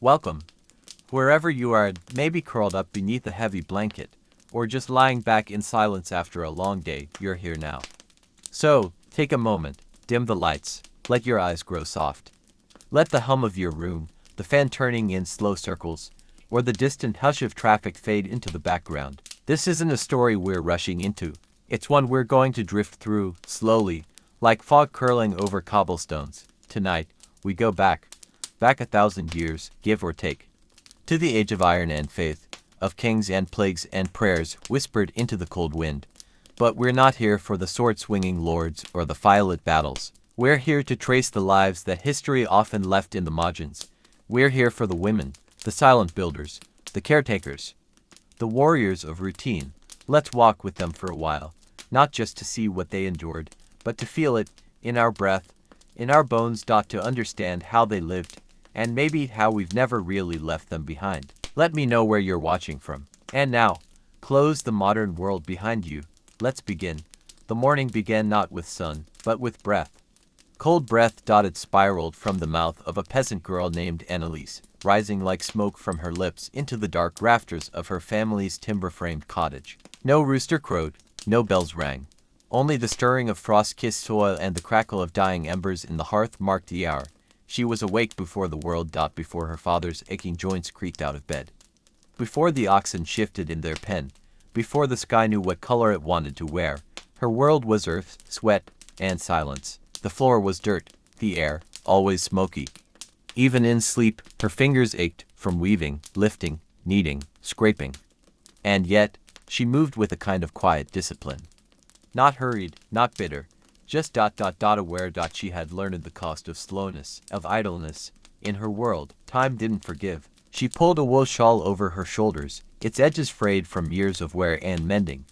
Welcome. Wherever you are, maybe curled up beneath a heavy blanket, or just lying back in silence after a long day, you're here now. So, take a moment, dim the lights, let your eyes grow soft. Let the hum of your room, the fan turning in slow circles, or the distant hush of traffic fade into the background. This isn't a story we're rushing into. It's one we're going to drift through, slowly, like fog curling over cobblestones. Tonight, we go back 1,000 years, give or take, to the age of iron and faith, of kings and plagues and prayers whispered into the cold wind. But we're not here for the sword-swinging lords or the firelit battles. We're here to trace the lives that history often left in the margins. We're here for the women, the silent builders, the caretakers, the warriors of routine. Let's walk with them for a while, not just to see what they endured, but to feel it in our breath, in our bones. To understand how they lived, and maybe how we've never really left them behind. Let me know where you're watching from. And now, close the modern world behind you. Let's begin. The morning began not with sun, but with breath. Cold breath. It spiraled from the mouth of a peasant girl named Annalise, rising like smoke from her lips into the dark rafters of her family's timber-framed cottage. No rooster crowed, no bells rang. Only the stirring of frost-kissed soil and the crackle of dying embers in the hearth marked the hour. She was awake before the world. Before her father's aching joints creaked out of bed. Before the oxen shifted in their pen. Before the sky knew what color it wanted to wear. Her world was earth, sweat, and silence. The floor was dirt, the air, always smoky. Even in sleep, her fingers ached from weaving, lifting, kneading, scraping. And yet, she moved with a kind of quiet discipline. Not hurried, not bitter, just aware. She had learned the cost of slowness, of idleness. In her world, time didn't forgive. She pulled a wool shawl over her shoulders, its edges frayed from years of wear and mending.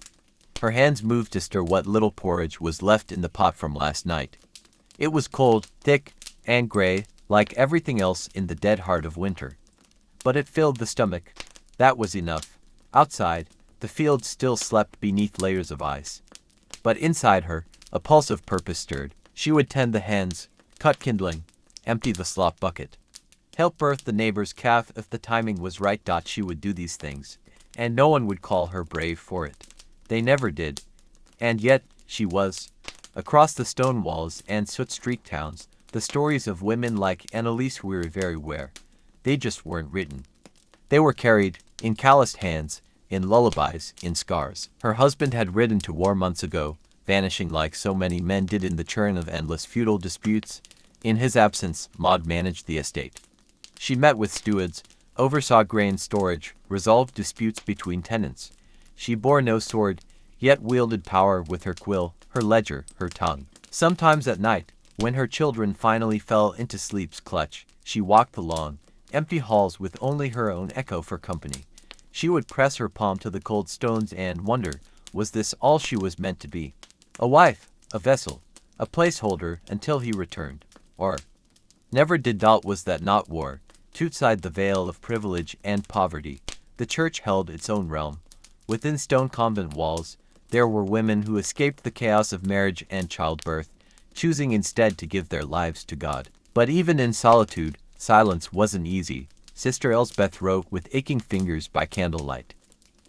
Her hands moved to stir what little porridge was left in the pot from last night. It was cold, thick, and gray, like everything else in the dead heart of winter. But it filled the stomach. That was enough. Outside, the field still slept beneath layers of ice. But inside her, a pulse of purpose stirred. She would tend the hens, cut kindling, empty the slop bucket, help birth the neighbor's calf if the timing was right. She would do these things, and no one would call her brave for it. They never did. And yet, she was. Across the stone walls and soot-streaked towns, the stories of women like Annalise were very rare. They just weren't written. They were carried, in calloused hands, in lullabies, in scars. Her husband had ridden to war months ago, vanishing like so many men did in the churn of endless feudal disputes. In his absence, Maud managed the estate. She met with stewards, oversaw grain storage, resolved disputes between tenants. She bore no sword, yet wielded power with her quill, her ledger, her tongue. Sometimes at night, when her children finally fell into sleep's clutch, she walked the long, empty halls with only her own echo for company. She would press her palm to the cold stones and wonder, was this all she was meant to be? A wife, a vessel, a placeholder until he returned. Or never did. Was that not war? Outside the veil of privilege and poverty, the church held its own realm. Within stone convent walls, there were women who escaped the chaos of marriage and childbirth, choosing instead to give their lives to God. But even in solitude, silence wasn't easy. Sister Elsbeth wrote with aching fingers by candlelight.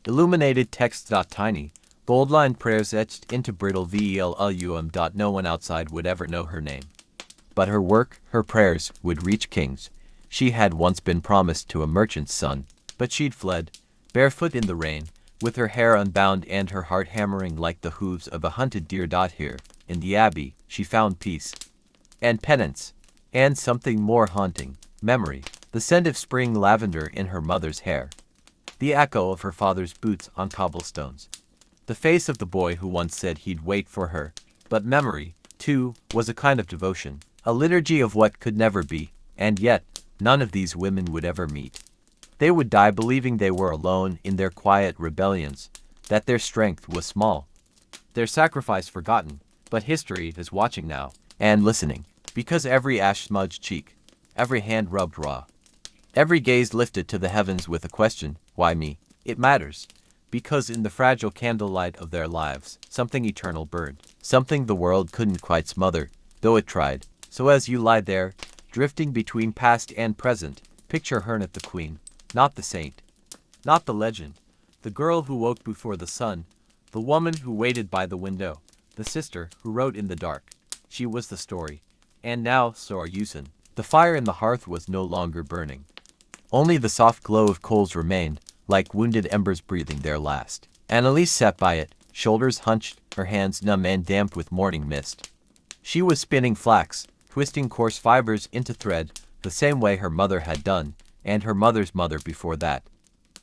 Illuminated text. Tiny, gold-lined prayers etched into brittle velum. No one outside would ever know her name. But her work, her prayers, would reach kings. She had once been promised to a merchant's son, but she'd fled, barefoot in the rain, with her hair unbound and her heart hammering like the hooves of a hunted deer. Here, in the abbey, she found peace, and penance, and something more haunting, memory, the scent of spring lavender in her mother's hair, the echo of her father's boots on cobblestones, the face of the boy who once said he'd wait for her. But memory, too, was a kind of devotion, a liturgy of what could never be, and yet, none of these women would ever meet. They would die believing they were alone in their quiet rebellions, that their strength was small, their sacrifice forgotten. But history is watching now, and listening, because every ash-smudged cheek, every hand rubbed raw, every gaze lifted to the heavens with a question, why me? It matters, because in the fragile candlelight of their lives, something eternal burned, something the world couldn't quite smother, though it tried. So as you lie there, drifting between past and present, Picture her not the queen, not the saint, not the legend, the girl who woke before the sun, the woman who waited by the window, the sister who wrote in the dark. She was the story. And now, so are Yusin. The fire in the hearth was no longer burning. Only the soft glow of coals remained, like wounded embers breathing their last. Annalise sat by it, shoulders hunched, her hands numb and damp with morning mist. She was spinning flax, twisting coarse fibers into thread, the same way her mother had done, and her mother's mother before that.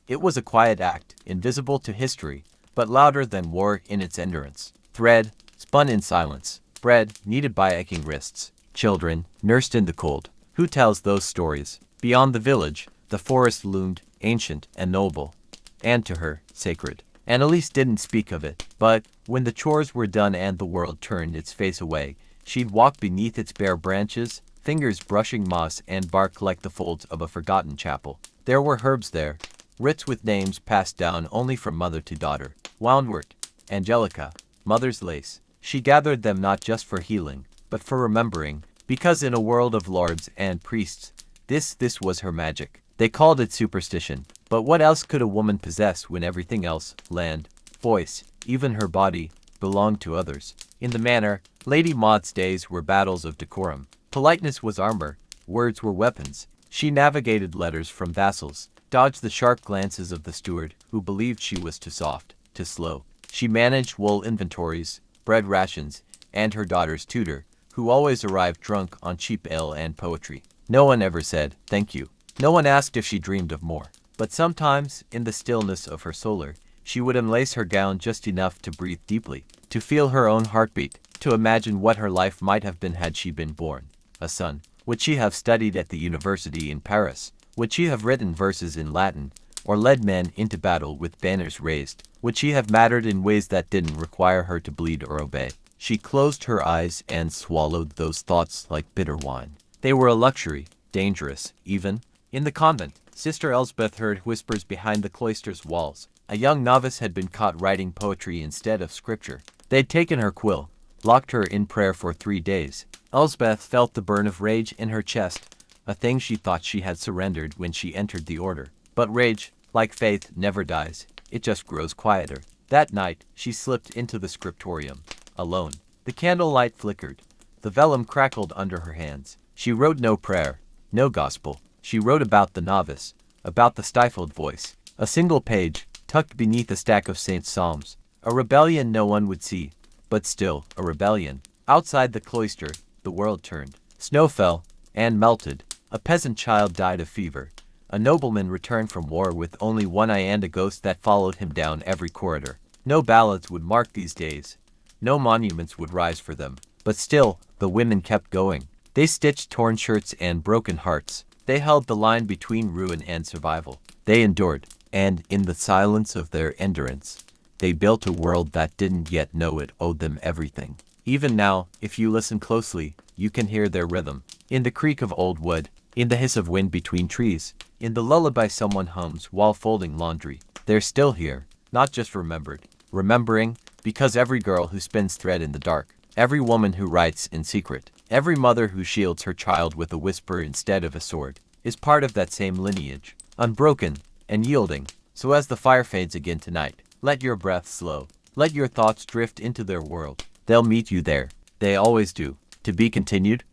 It was a quiet act, invisible to history, but louder than war in its endurance. Thread, spun in silence. Bread, kneaded by aching wrists. Children, nursed in the cold. Who tells those stories? Beyond the village, the forest loomed, ancient and noble. And to her, sacred. Annalise didn't speak of it, but, when the chores were done and the world turned its face away, she'd walk beneath its bare branches, fingers brushing moss and bark like the folds of a forgotten chapel. There were herbs there, writs with names passed down only from mother to daughter. Woundwort, Angelica, mother's lace. She gathered them not just for healing, but for remembering, because in a world of lords and priests, this was her magic. They called it superstition, but what else could a woman possess when everything else, land, voice, even her body, belonged to others? In the manor, Lady Maud's days were battles of decorum. Politeness was armor, words were weapons. She navigated letters from vassals, dodged the sharp glances of the steward, who believed she was too soft, too slow. She managed wool inventories, bread rations, and her daughter's tutor, who always arrived drunk on cheap ale and poetry. No one ever said, thank you. No one asked if she dreamed of more. But sometimes, in the stillness of her solar, she would unlace her gown just enough to breathe deeply, to feel her own heartbeat, to imagine what her life might have been had she been born. A son. Would she have studied at the university in Paris? Would she have written verses in Latin, or led men into battle with banners raised? Would she have mattered in ways that didn't require her to bleed or obey? She closed her eyes and swallowed those thoughts like bitter wine. They were a luxury, dangerous, even. In the convent, Sister Elsbeth heard whispers behind the cloister's walls. A young novice had been caught writing poetry instead of scripture. They'd taken her quill, locked her in prayer for 3 days. Elsbeth felt the burn of rage in her chest, a thing she thought she had surrendered when she entered the order. But rage, like faith, never dies. It just grows quieter. That night, she slipped into the scriptorium, alone. The candlelight flickered. The vellum crackled under her hands. She wrote no prayer, no gospel. She wrote about the novice, about the stifled voice. A single page, tucked beneath a stack of saints' psalms. A rebellion no one would see, but still, a rebellion. Outside the cloister, the world turned. Snow fell, and melted. A peasant child died of fever. A nobleman returned from war with only one eye and a ghost that followed him down every corridor. No ballads would mark these days. No monuments would rise for them. But still, the women kept going. They stitched torn shirts and broken hearts. They held the line between ruin and survival. They endured, and in the silence of their endurance, they built a world that didn't yet know it owed them everything. Even now, if you listen closely, you can hear their rhythm. In the creak of old wood, in the hiss of wind between trees, in the lullaby someone hums while folding laundry. They're still here, not just remembered. Remembering, because every girl who spins thread in the dark, every woman who writes in secret, every mother who shields her child with a whisper instead of a sword, is part of that same lineage, unbroken and yielding. So as the fire fades again tonight, let your breath slow. Let your thoughts drift into their world. They'll meet you there. They always do. To be continued?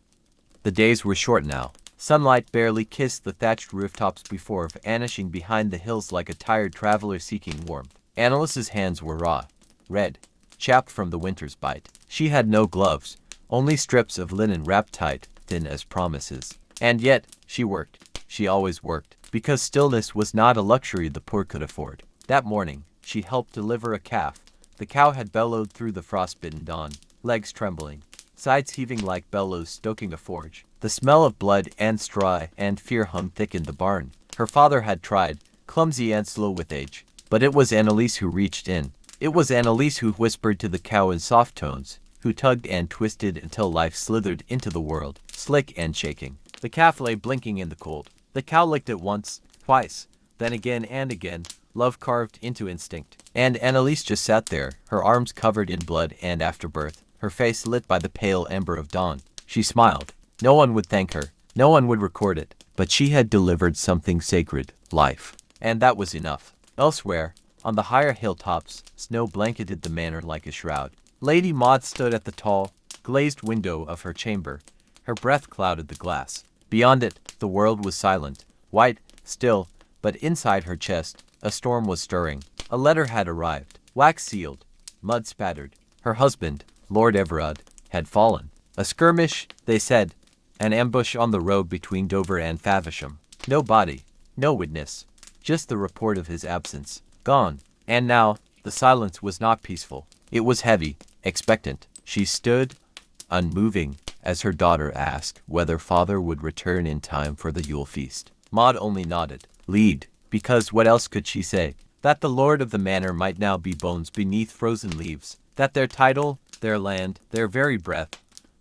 The days were short now. Sunlight barely kissed the thatched rooftops before vanishing behind the hills like a tired traveler seeking warmth. Annalise's hands were raw, red, chapped from the winter's bite. She had no gloves, only strips of linen wrapped tight, thin as promises. And yet, she worked. She always worked, because stillness was not a luxury the poor could afford. That morning, she helped deliver a calf. The cow had bellowed through the frostbitten dawn, legs trembling, sides heaving like bellows stoking a forge. The smell of blood and straw and fear hung thick in the barn. Her father had tried, clumsy and slow with age. But it was Annalise who reached in. It was Annalise who whispered to the cow in soft tones, who tugged and twisted until life slithered into the world, slick and shaking. The calf lay blinking in the cold. The cow licked it once, twice, then again and again, love carved into instinct. And Annalise just sat there, her arms covered in blood and afterbirth, her face lit by the pale ember of dawn. She smiled. No one would thank her. No one would record it. but she had delivered something sacred, life. And that was enough. Elsewhere, on the higher hilltops, snow blanketed the manor like a shroud. Lady Maud stood at the tall, glazed window of her chamber. Her breath clouded the glass. Beyond it, the world was silent, white, still, but inside her chest, a storm was stirring. A letter had arrived, wax-sealed, mud-spattered. Her husband, Lord Everard, had fallen. A skirmish, they said, an ambush on the road between Dover and Faversham. No body, no witness, just the report of his absence. Gone. And now, the silence was not peaceful. It was heavy, expectant. She stood, unmoving, as her daughter asked whether father would return in time for the Yule feast. Maud only nodded. Lead, because what else could she say? That the lord of the manor might now be bones beneath frozen leaves. That their title, their land, their very breath,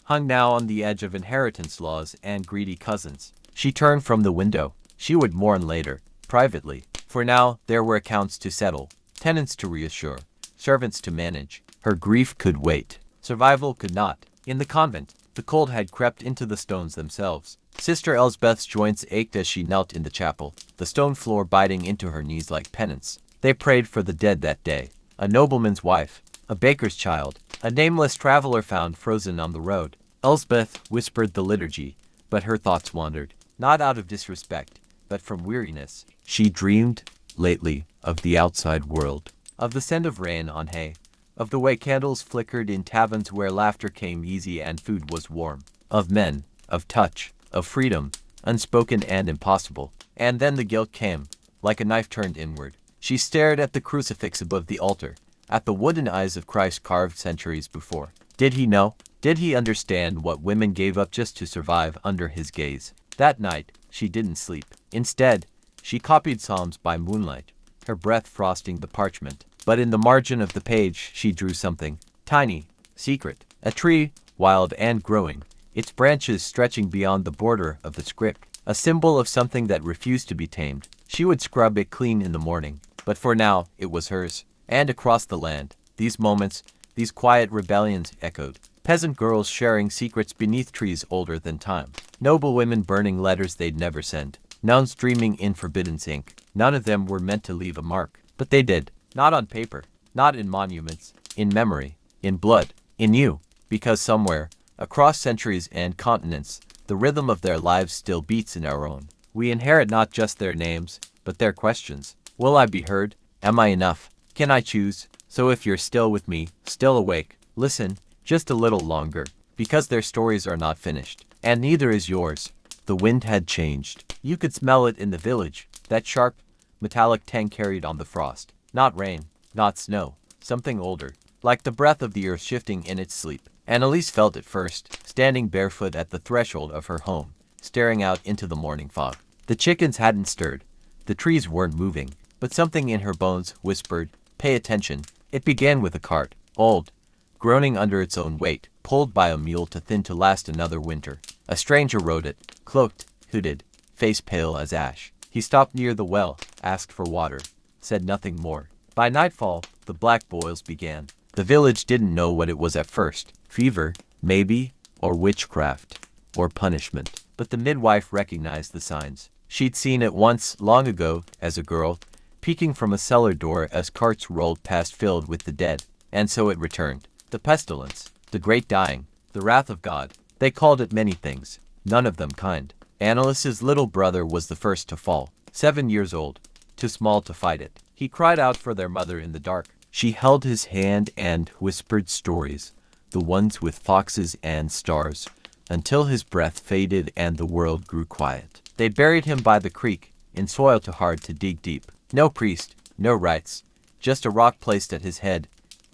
hung now on the edge of inheritance laws and greedy cousins. She turned from the window. She would mourn later, privately. For now, there were accounts to settle, tenants to reassure, servants to manage. Her grief could wait. Survival could not. In the convent, the cold had crept into the stones themselves. Sister Elsbeth's joints ached as she knelt in the chapel, the stone floor biting into her knees like penance. They prayed for the dead that day. A nobleman's wife, a baker's child, a nameless traveler found frozen on the road. Elsbeth whispered the liturgy, but her thoughts wandered, not out of disrespect, but from weariness. She dreamed, lately, of the outside world, of the scent of rain on hay, of the way candles flickered in taverns where laughter came easy and food was warm, of men, of touch, of freedom, unspoken and impossible. And then the guilt came, like a knife turned inward. She stared at the crucifix above the altar, at the wooden eyes of Christ carved centuries before. Did he know? Did he understand what women gave up just to survive under his gaze? That night, she didn't sleep. Instead, she copied psalms by moonlight, her breath frosting the parchment. But in the margin of the page, she drew something tiny, secret. A tree, wild and growing, its branches stretching beyond the border of the script. A symbol of something that refused to be tamed. She would scrub it clean in the morning, but for now, it was hers. And across the land, these moments, these quiet rebellions echoed. Peasant girls sharing secrets beneath trees older than time. Noblewomen burning letters they'd never send. Nuns dreaming in forbidden ink. None of them were meant to leave a mark, but they did. Not on paper, not in monuments, in memory, in blood, in you. Because somewhere, across centuries and continents, the rhythm of their lives still beats in our own. We inherit not just their names, but their questions. Will I be heard? Am I enough? Can I choose? So if you're still with me, still awake, listen, just a little longer, because their stories are not finished. And neither is yours. The wind had changed. You could smell it in the village, that sharp, metallic tang carried on the frost. Not rain, not snow, something older, like the breath of the earth shifting in its sleep. Annalise felt it first, standing barefoot at the threshold of her home, staring out into the morning fog. The chickens hadn't stirred. The trees weren't moving, but something in her bones whispered, pay attention. It began with a cart, old, groaning under its own weight, pulled by a mule too thin to last another winter. A stranger rode it, cloaked, hooded, face pale as ash. He stopped near the well, asked for water, said nothing more. By nightfall, the black boils began. The village didn't know what it was at first. Fever, maybe, or witchcraft, or punishment. But the midwife recognized the signs. She'd seen it once, long ago, as a girl, peeking from a cellar door as carts rolled past filled with the dead. And so it returned. The pestilence, the great dying, the wrath of God. They called it many things, none of them kind. Annalise's little brother was the first to fall, 7 years old, too small to fight it. He cried out for their mother in the dark. She held his hand and whispered stories, the ones with foxes and stars, until his breath faded and the world grew quiet. They buried him by the creek, in soil too hard to dig deep. No priest, no rites, just a rock placed at his head,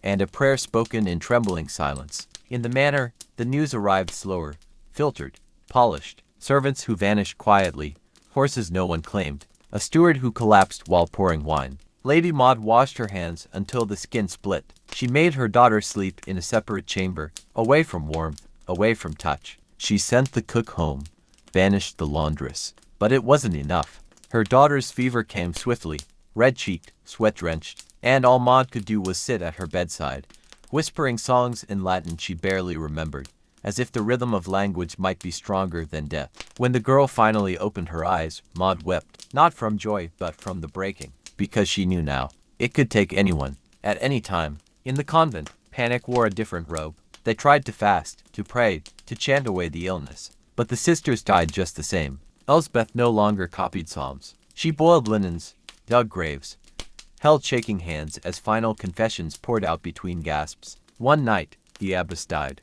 and a prayer spoken in trembling silence. In the manor, the news arrived slower, filtered, polished. Servants who vanished quietly, horses no one claimed, a steward who collapsed while pouring wine. Lady Maud washed her hands until the skin split. She made her daughter sleep in a separate chamber, away from warmth, away from touch. She sent the cook home, banished the laundress. But it wasn't enough. Her daughter's fever came swiftly, red-cheeked, sweat-drenched, and all Maud could do was sit at her bedside, whispering songs in Latin she barely remembered, as if the rhythm of language might be stronger than death. When the girl finally opened her eyes, Maud wept, not from joy but from the breaking, because she knew now. It could take anyone, at any time. In the convent, panic wore a different robe. They tried to fast, to pray, to chant away the illness. But the sisters died just the same. Elsbeth no longer copied psalms. She boiled linens, dug graves, held shaking hands as final confessions poured out between gasps. One night, the abbess died.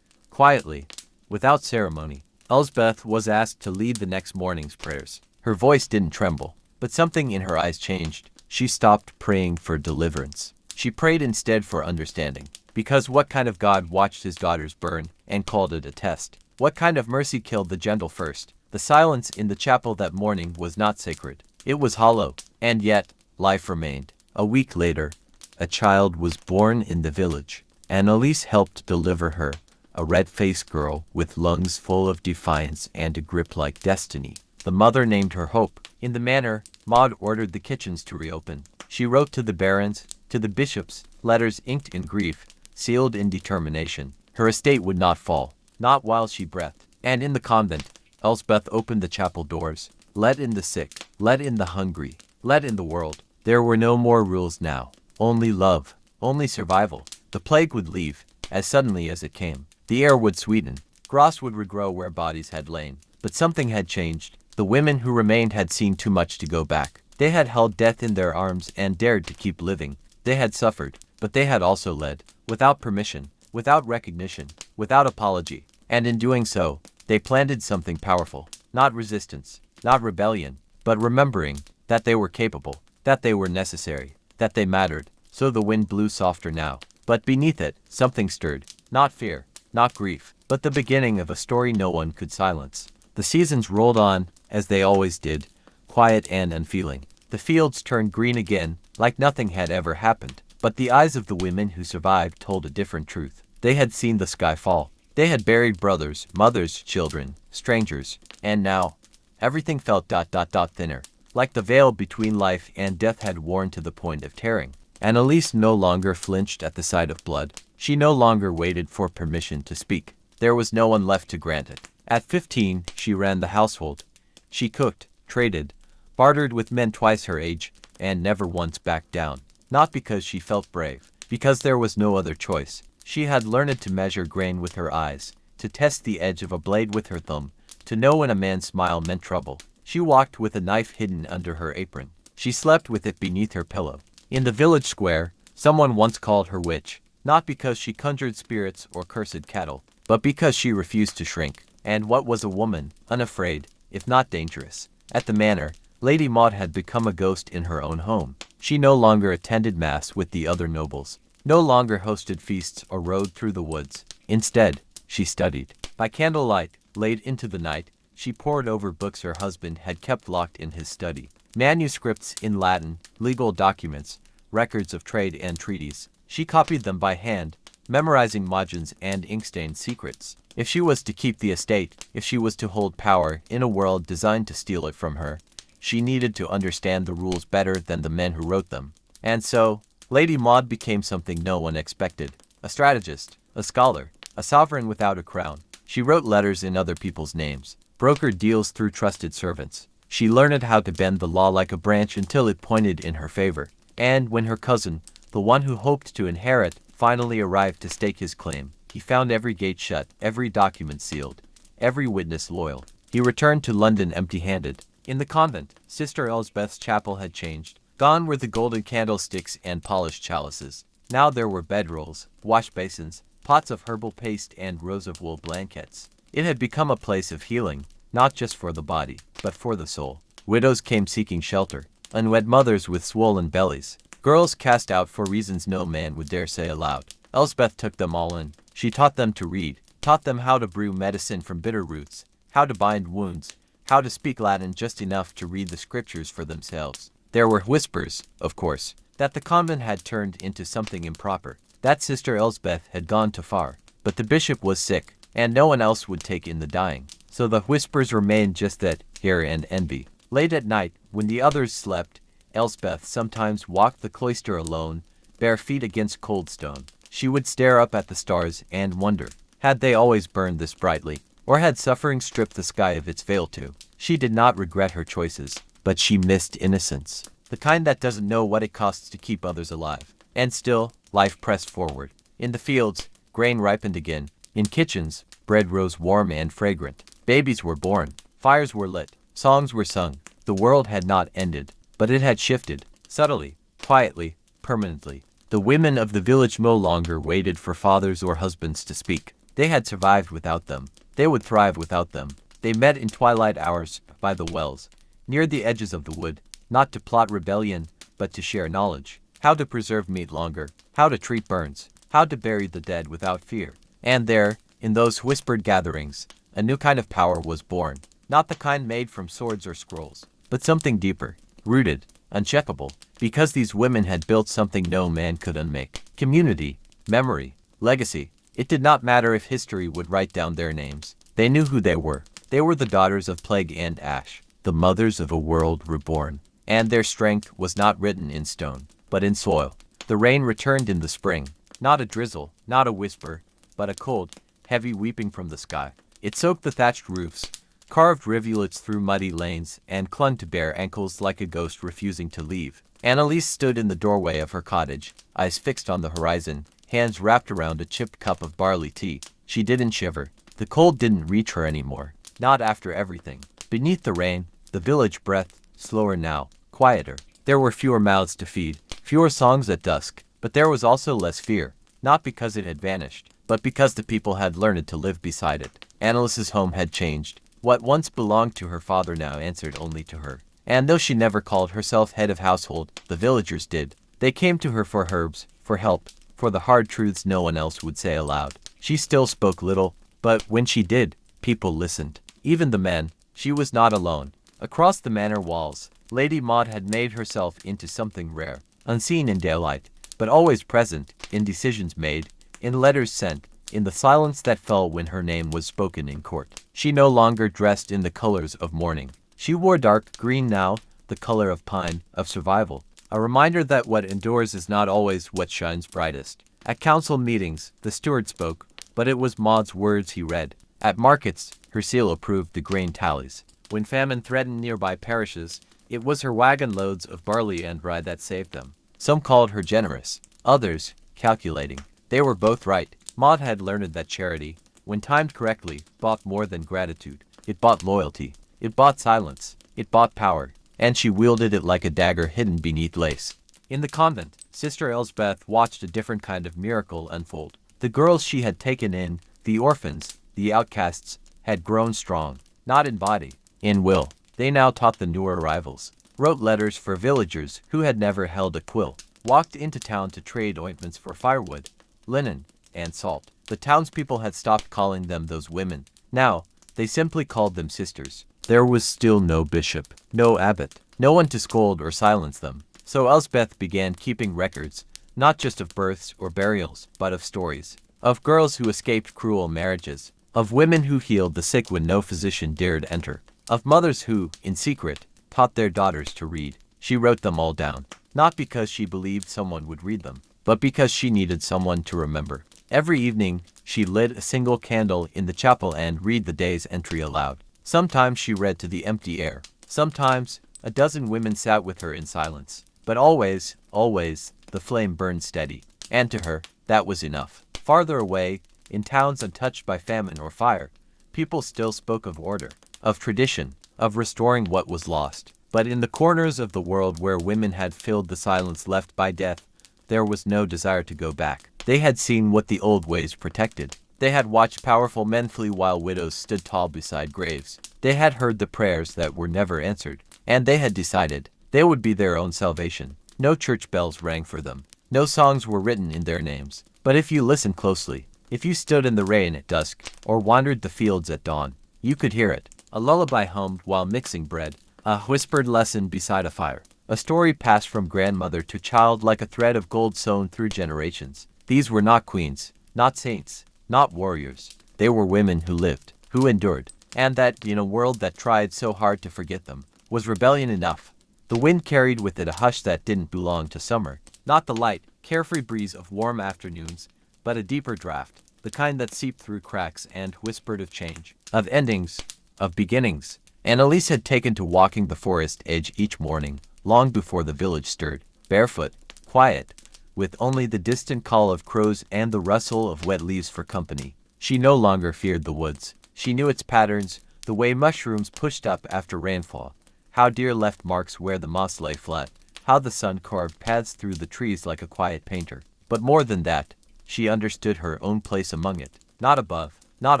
Quietly, without ceremony, Elsbeth was asked to lead the next morning's prayers. Her voice didn't tremble, but something in her eyes changed. She stopped praying for deliverance. She prayed instead for understanding. Because what kind of God watched his daughters burn and called it a test? What kind of mercy killed the gentle first? The silence in the chapel that morning was not sacred. It was hollow, and yet life remained. A week later, a child was born in the village. Annalise helped deliver her, a red-faced girl with lungs full of defiance and a grip like destiny. The mother named her Hope. In the manor, Maud ordered the kitchens to reopen. She wrote to the barons, to the bishops, letters inked in grief, sealed in determination. Her estate would not fall, not while she breathed. And in the convent, Elsbeth opened the chapel doors. Let in the sick, let in the hungry, let in the world. There were no more rules now. Only love, only survival. The plague would leave, as suddenly as it came. The air would sweeten. Grass would regrow where bodies had lain. But something had changed. The women who remained had seen too much to go back. They had held death in their arms and dared to keep living. They had suffered, but they had also led, without permission, without recognition, without apology. And in doing so, they planted something powerful. Not resistance, not rebellion, but remembering that they were capable, that they were necessary, that they mattered. So the wind blew softer now. But beneath it, something stirred. Not fear, not grief, but the beginning of a story no one could silence. The seasons rolled on, as they always did, quiet and unfeeling. The fields turned green again, like nothing had ever happened. But the eyes of the women who survived told a different truth. They had seen the sky fall. They had buried brothers, mothers, children, strangers. And now, everything felt thinner. Like the veil between life and death had worn to the point of tearing. Annalise no longer flinched at the sight of blood. She no longer waited for permission to speak. There was no one left to grant it. At 15, she ran the household. She cooked, traded, bartered with men twice her age, and never once backed down. Not because she felt brave, because there was no other choice. She had learned to measure grain with her eyes, to test the edge of a blade with her thumb, to know when a man's smile meant trouble. She walked with a knife hidden under her apron. She slept with it beneath her pillow. In the village square, someone once called her witch, not because she conjured spirits or cursed cattle, but because she refused to shrink. And what was a woman, unafraid, if not dangerous? At the manor, Lady Maud had become a ghost in her own home. She no longer attended mass with the other nobles, no longer hosted feasts or rode through the woods. Instead, she studied. By candlelight, late into the night, she pored over books her husband had kept locked in his study. Manuscripts in Latin, legal documents, records of trade and treaties. She copied them by hand, memorizing margins and ink-stained secrets. If she was to keep the estate, if she was to hold power in a world designed to steal it from her, she needed to understand the rules better than the men who wrote them. And so, Lady Maud became something no one expected. A strategist, a scholar, a sovereign without a crown. She wrote letters in other people's names, brokered deals through trusted servants. She learned how to bend the law like a branch until it pointed in her favor. And when her cousin, the one who hoped to inherit, finally arrived to stake his claim, he found every gate shut, every document sealed, every witness loyal. He returned to London empty-handed. In the convent, Sister Elsbeth's chapel had changed. Gone were the golden candlesticks and polished chalices. Now there were bedrolls, wash basins, pots of herbal paste and rows of wool blankets. It had become a place of healing, not just for the body, but for the soul. Widows came seeking shelter, unwed mothers with swollen bellies, girls cast out for reasons no man would dare say aloud. Elsbeth took them all in. She taught them to read, taught them how to brew medicine from bitter roots, how to bind wounds, how to speak Latin just enough to read the scriptures for themselves. There were whispers, of course, that the convent had turned into something improper, that Sister Elsbeth had gone too far. But the bishop was sick, and no one else would take in the dying. So the whispers remained just that, fear and envy. Late at night, when the others slept, Elsbeth sometimes walked the cloister alone, bare feet against cold stone. She would stare up at the stars and wonder, Had they always burned this brightly? Or had suffering stripped the sky of its veil too? She did not regret her choices, but she missed innocence. The kind that doesn't know what it costs to keep others alive. And still, life pressed forward. In the fields, grain ripened again. In kitchens, bread rose warm and fragrant. Babies were born. Fires were lit. Songs were sung. The world had not ended, but it had shifted. Subtly, quietly, permanently. The women of the village no longer waited for fathers or husbands to speak. They had survived without them. They would thrive without them. They met in twilight hours by the wells, near the edges of the wood, not to plot rebellion, but to share knowledge. How to preserve meat longer, how to treat burns, how to bury the dead without fear. And there, in those whispered gatherings, a new kind of power was born. Not the kind made from swords or scrolls, but something deeper, rooted, uncheckable, because these women had built something no man could unmake. Community, memory, legacy. It did not matter if history would write down their names. They knew who they were. They were the daughters of plague and ash, the mothers of a world reborn. And their strength was not written in stone, but in soil. The rain returned in the spring, not a drizzle, not a whisper, but a cold, heavy weeping from the sky. It soaked the thatched roofs, carved rivulets through muddy lanes, and clung to bare ankles like a ghost refusing to leave. Annalise stood in the doorway of her cottage, eyes fixed on the horizon, hands wrapped around a chipped cup of barley tea. She didn't shiver. The cold didn't reach her anymore, not after everything. Beneath the rain, the village breathed, slower now, quieter. There were fewer mouths to feed, fewer songs at dusk, but there was also less fear, not because it had vanished, but because the people had learned to live beside it. Annalise's home had changed. What once belonged to her father now answered only to her. And though she never called herself head of household, the villagers did. They came to her for herbs, for help, for the hard truths no one else would say aloud. She still spoke little, but when she did, people listened. Even the men. She was not alone. Across the manor walls, Lady Maud had made herself into something rare, unseen in daylight, but always present, in decisions made, in letters sent, in the silence that fell when her name was spoken in court. She no longer dressed in the colors of mourning. She wore dark green now, the color of pine, of survival. A reminder that what endures is not always what shines brightest. At council meetings, the steward spoke, but it was Maud's words he read. At markets, her seal approved the grain tallies. When famine threatened nearby parishes, it was her wagon loads of barley and rye that saved them. Some called her generous, others calculating. They were both right. Maud had learned that charity, when timed correctly, bought more than gratitude. It bought loyalty. It bought silence. It bought power. And she wielded it like a dagger hidden beneath lace. In the convent, Sister Elsbeth watched a different kind of miracle unfold. The girls she had taken in, the orphans, the outcasts, had grown strong, not in body, in will. They now taught the newer arrivals, wrote letters for villagers who had never held a quill, walked into town to trade ointments for firewood, linen, and salt. The townspeople had stopped calling them those women. Now, they simply called them sisters. There was still no bishop, no abbot, no one to scold or silence them. So Elsbeth began keeping records, not just of births or burials, but of stories. Of girls who escaped cruel marriages. Of women who healed the sick when no physician dared enter. Of mothers who, in secret, taught their daughters to read. She wrote them all down, not because she believed someone would read them, but because she needed someone to remember. Every evening, she lit a single candle in the chapel and read the day's entry aloud. Sometimes she read to the empty air. Sometimes, a dozen women sat with her in silence. But always, always, the flame burned steady. And to her, that was enough. Farther away, in towns untouched by famine or fire, people still spoke of order, of tradition, of restoring what was lost. But in the corners of the world where women had filled the silence left by death, there was no desire to go back. They had seen what the old ways protected. They had watched powerful men flee while widows stood tall beside graves. They had heard the prayers that were never answered. And they had decided they would be their own salvation. No church bells rang for them. No songs were written in their names. But if you listened closely, if you stood in the rain at dusk, or wandered the fields at dawn, you could hear it. A lullaby hummed while mixing bread, a whispered lesson beside a fire. A story passed from grandmother to child like a thread of gold sewn through generations. These were not queens, not saints, not warriors. They were women who lived, who endured, and that, in a world that tried so hard to forget them, was rebellion enough. The wind carried with it a hush that didn't belong to summer, not the light, carefree breeze of warm afternoons, but a deeper draft, the kind that seeped through cracks and whispered of change, of endings, of beginnings. Annalise had taken to walking the forest edge each morning, long before the village stirred, barefoot, quiet, with only the distant call of crows and the rustle of wet leaves for company. She no longer feared the woods. She knew its patterns, the way mushrooms pushed up after rainfall, how deer left marks where the moss lay flat, how the sun carved paths through the trees like a quiet painter. But more than that, she understood her own place among it, not above, not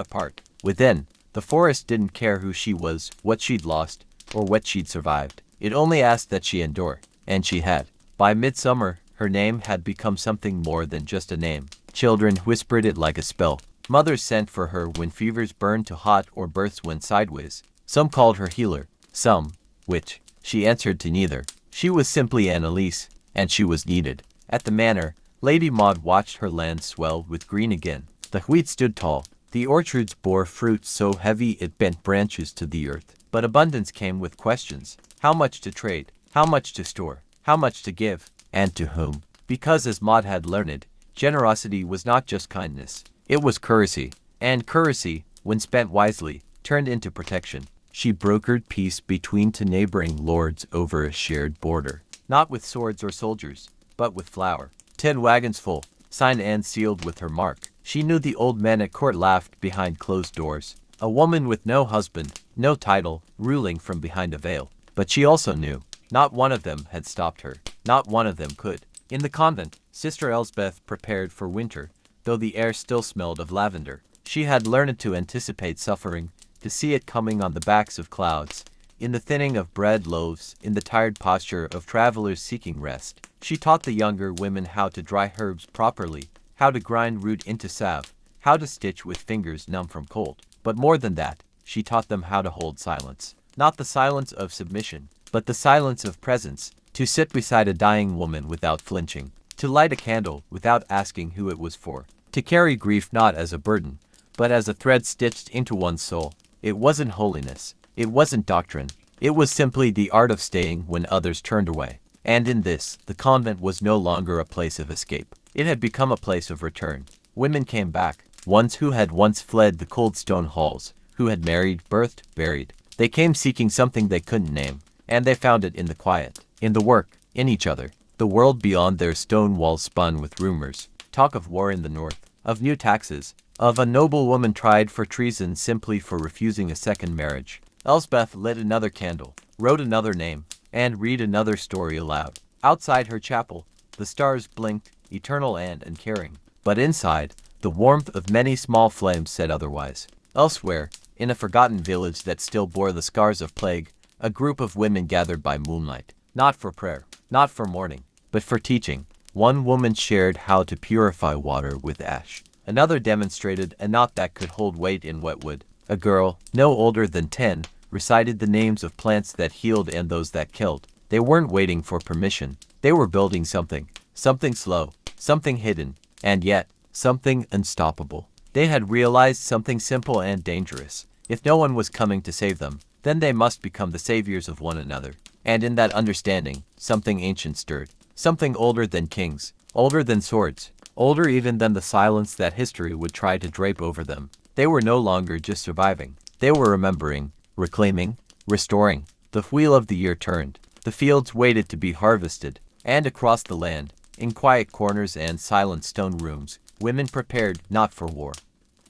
apart, within. The forest didn't care who she was, what she'd lost, or what she'd survived. It only asked that she endure, and she had. By midsummer, her name had become something more than just a name. Children whispered it like a spell. Mothers sent for her when fevers burned to hot or births went sideways. Some called her healer, some, which, she answered to neither. She was simply Annalise, and she was needed. At the manor, Lady Maud watched her land swell with green again. The wheat stood tall. The orchards bore fruit so heavy it bent branches to the earth. But abundance came with questions. How much to trade? How much to store? How much to give? And to whom? Because as Maud had learned, generosity was not just kindness. It was courtesy. And courtesy, when spent wisely, turned into protection. She brokered peace between two neighboring lords over a shared border. Not with swords or soldiers, but with flour. 10 wagons full, signed and sealed with her mark. She knew the old men at court laughed behind closed doors. A woman with no husband, no title, ruling from behind a veil. But she also knew. Not one of them had stopped her. Not one of them could. In the convent, Sister Elsbeth prepared for winter, though the air still smelled of lavender. She had learned to anticipate suffering, to see it coming on the backs of clouds, in the thinning of bread loaves, in the tired posture of travelers seeking rest. She taught the younger women how to dry herbs properly, how to grind root into salve, how to stitch with fingers numb from cold. But more than that, she taught them how to hold silence. Not the silence of submission, but the silence of presence, to sit beside a dying woman without flinching, to light a candle without asking who it was for, to carry grief not as a burden, but as a thread stitched into one's soul. It wasn't holiness. It wasn't doctrine. It was simply the art of staying when others turned away. And in this, the convent was no longer a place of escape. It had become a place of return. Women came back, ones who had once fled the cold stone halls, who had married, birthed, buried. They came seeking something they couldn't name, and they found it in the quiet, in the work, in each other. The world beyond their stone walls spun with rumors, talk of war in the north, of new taxes, of a noblewoman tried for treason simply for refusing a second marriage. Elsbeth lit another candle, wrote another name, and read another story aloud. Outside her chapel, the stars blinked, eternal and uncaring. But inside, the warmth of many small flames said otherwise. Elsewhere, in a forgotten village that still bore the scars of plague, a group of women gathered by moonlight, not for prayer, not for mourning, but for teaching. One woman shared how to purify water with ash. Another demonstrated a knot that could hold weight in wet wood. A girl, no older than 10, recited the names of plants that healed and those that killed. They weren't waiting for permission. They were building something. Something slow, something hidden, and yet, something unstoppable. They had realized something simple and dangerous. If no one was coming to save them, then they must become the saviors of one another. And in that understanding, something ancient stirred. Something older than kings, older than swords, older even than the silence that history would try to drape over them. They were no longer just surviving. They were remembering, reclaiming, restoring. The wheel of the year turned. The fields waited to be harvested. And across the land, in quiet corners and silent stone rooms, women prepared not for war.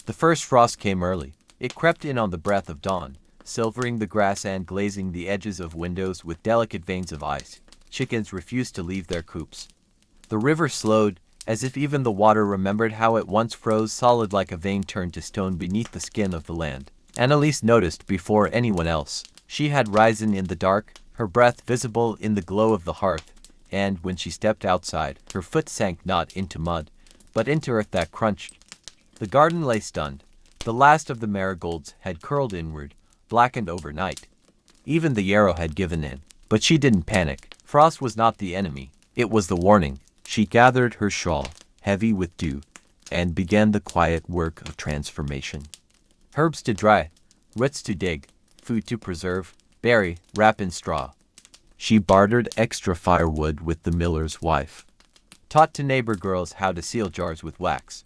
The first frost came early. It crept in on the breath of dawn, silvering the grass and glazing the edges of windows with delicate veins of ice. Chickens refused to leave their coops. The river slowed, as if even the water remembered how it once froze solid like a vein turned to stone beneath the skin of the land. Annalise noticed before anyone else. She had risen in the dark, her breath visible in the glow of the hearth, and when she stepped outside, her foot sank not into mud, but into earth that crunched. The garden lay stunned. The last of the marigolds had curled inward, blackened overnight. Even the yarrow had given in, but she didn't panic. Frost was not the enemy, it was the warning. She gathered her shawl, heavy with dew, and began the quiet work of transformation. Herbs to dry, roots to dig, food to preserve, bury, wrap in straw. She bartered extra firewood with the miller's wife. Taught to neighbor girls how to seal jars with wax.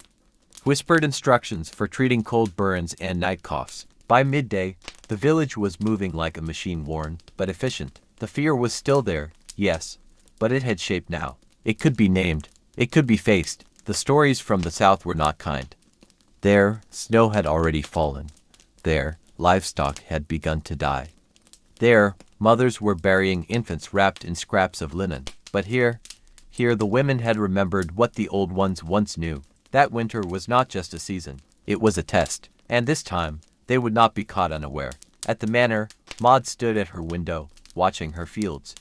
Whispered instructions for treating cold burns and night coughs. By midday, the village was moving like a machine, worn but efficient. The fear was still there, yes, but it had shape now. It could be named. It could be faced. The stories from the south were not kind. There, snow had already fallen. There, livestock had begun to die. There, mothers were burying infants wrapped in scraps of linen. But here the women had remembered what the old ones once knew. That winter was not just a season. It was a test. And this time, they would not be caught unaware. At the manor, Maud stood at her window, watching her fields.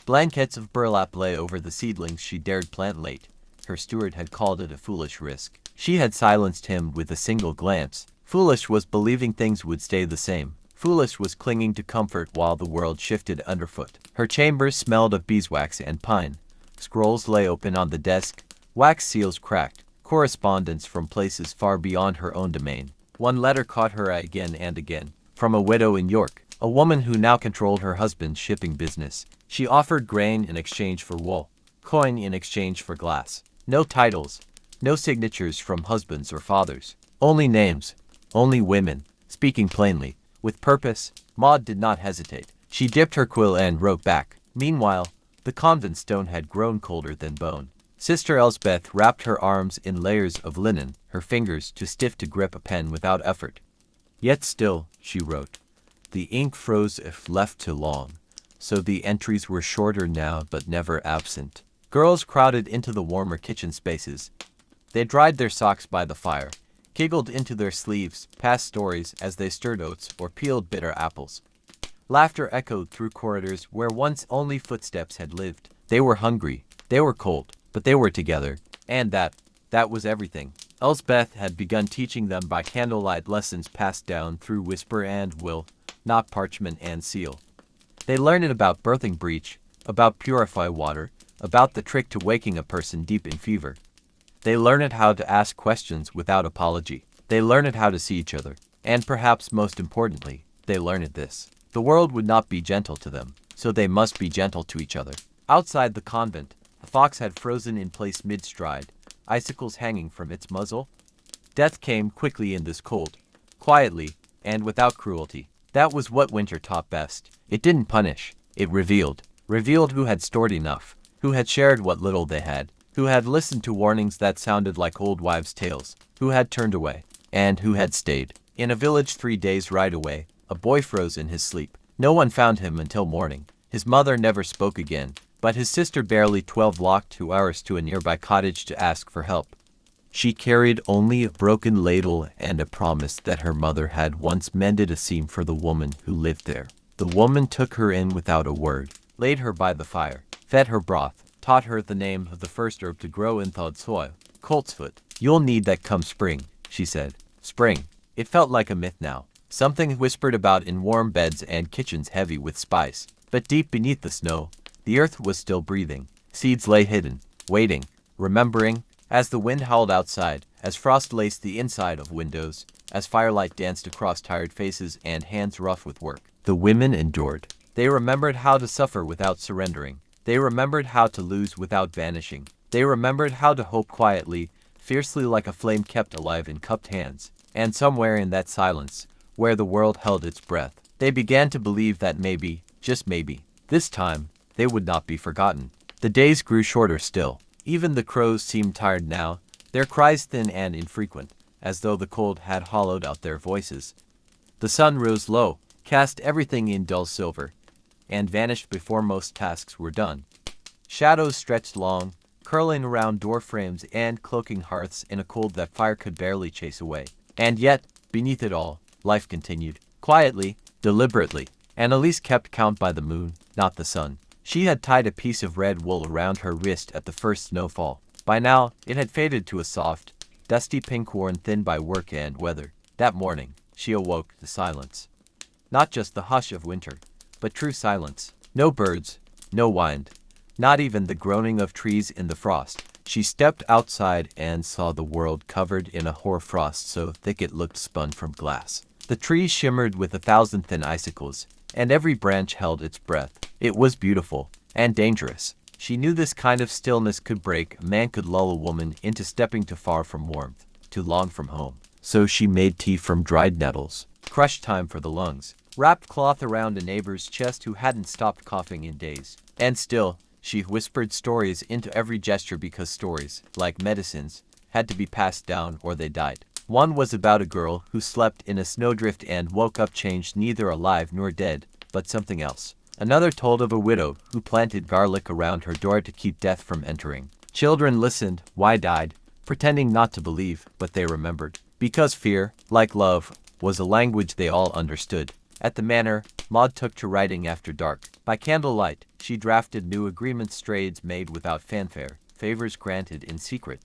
Blankets of burlap lay over the seedlings she dared plant late. Her steward had called it a foolish risk. She had silenced him with a single glance. Foolish was believing things would stay the same. Foolish was clinging to comfort while the world shifted underfoot. Her chambers smelled of beeswax and pine. Scrolls lay open on the desk, wax seals cracked, correspondence from places far beyond her own domain. One letter caught her eye again and again, from a widow in York, a woman who now controlled her husband's shipping business. She offered grain in exchange for wool, coin in exchange for glass. No titles, no signatures from husbands or fathers. Only names, only women, speaking plainly, with purpose. Maud did not hesitate. She dipped her quill and wrote back. Meanwhile, the convent stone had grown colder than bone. Sister Elsbeth wrapped her arms in layers of linen, her fingers too stiff to grip a pen without effort. Yet still, she wrote. The ink froze if left too long, so the entries were shorter now but never absent. Girls crowded into the warmer kitchen spaces. They dried their socks by the fire, giggled into their sleeves, passed stories as they stirred oats or peeled bitter apples. Laughter echoed through corridors where once only footsteps had lived. They were hungry, they were cold, but they were together, and that was everything. Elsbeth had begun teaching them by candlelight lessons passed down through whisper and will, not parchment and seal. They learned about birthing breech, about purify water, about the trick to waking a person deep in fever. They learned how to ask questions without apology. They learned how to see each other, and perhaps most importantly, they learned this. The world would not be gentle to them, so they must be gentle to each other. Outside the convent, a fox had frozen in place mid-stride, icicles hanging from its muzzle. Death came quickly in this cold, quietly, and without cruelty. That was what winter taught best. It didn't punish, it revealed. Revealed who had stored enough, who had shared what little they had, who had listened to warnings that sounded like old wives' tales, who had turned away, and who had stayed. In a village 3 days' ride away, a boy froze in his sleep. No one found him until morning. His mother never spoke again, but his sister barely 12 walked 2 hours to a nearby cottage to ask for help. She carried only a broken ladle and a promise that her mother had once mended a seam for the woman who lived there. The woman took her in without a word, laid her by the fire, fed her broth, taught her the name of the first herb to grow in thawed soil, coltsfoot. You'll need that come spring, she said. Spring. It felt like a myth now. Something whispered about in warm beds and kitchens heavy with spice. But deep beneath the snow, the earth was still breathing. Seeds lay hidden, waiting, remembering, as the wind howled outside, as frost laced the inside of windows, as firelight danced across tired faces and hands rough with work. The women endured. They remembered how to suffer without surrendering. They remembered how to lose without vanishing. They remembered how to hope quietly, fiercely like a flame kept alive in cupped hands. And somewhere in that silence, where the world held its breath, they began to believe that maybe, just maybe, this time, they would not be forgotten. The days grew shorter still. Even the crows seemed tired now, their cries thin and infrequent, as though the cold had hollowed out their voices. The sun rose low, cast everything in dull silver, and vanished before most tasks were done. Shadows stretched long, curling around door frames and cloaking hearths in a cold that fire could barely chase away. And yet, beneath it all, life continued, quietly, deliberately. Annalise kept count by the moon, not the sun. She had tied a piece of red wool around her wrist at the first snowfall. By now, it had faded to a soft, dusty pink worn thin by work and weather. That morning, she awoke to silence. Not just the hush of winter, but true silence. No birds, no wind, not even the groaning of trees in the frost. She stepped outside and saw the world covered in a hoar-frost so thick it looked spun from glass. The trees shimmered with 1,000 thin icicles, and every branch held its breath. It was beautiful and dangerous. She knew this kind of stillness could break. A man could lull a woman into stepping too far from warmth, too long from home. So she made tea from dried nettles, crushed thyme for the lungs, wrapped cloth around a neighbor's chest who hadn't stopped coughing in days. And still, she whispered stories into every gesture because stories, like medicines, had to be passed down or they died. One was about a girl who slept in a snowdrift and woke up changed, neither alive nor dead, but something else. Another told of a widow who planted garlic around her door to keep death from entering. Children listened, why died, pretending not to believe, but they remembered. Because fear, like love, was a language they all understood. At the manor, Maud took to writing after dark. By candlelight, she drafted new agreements, trades made without fanfare, favors granted in secret.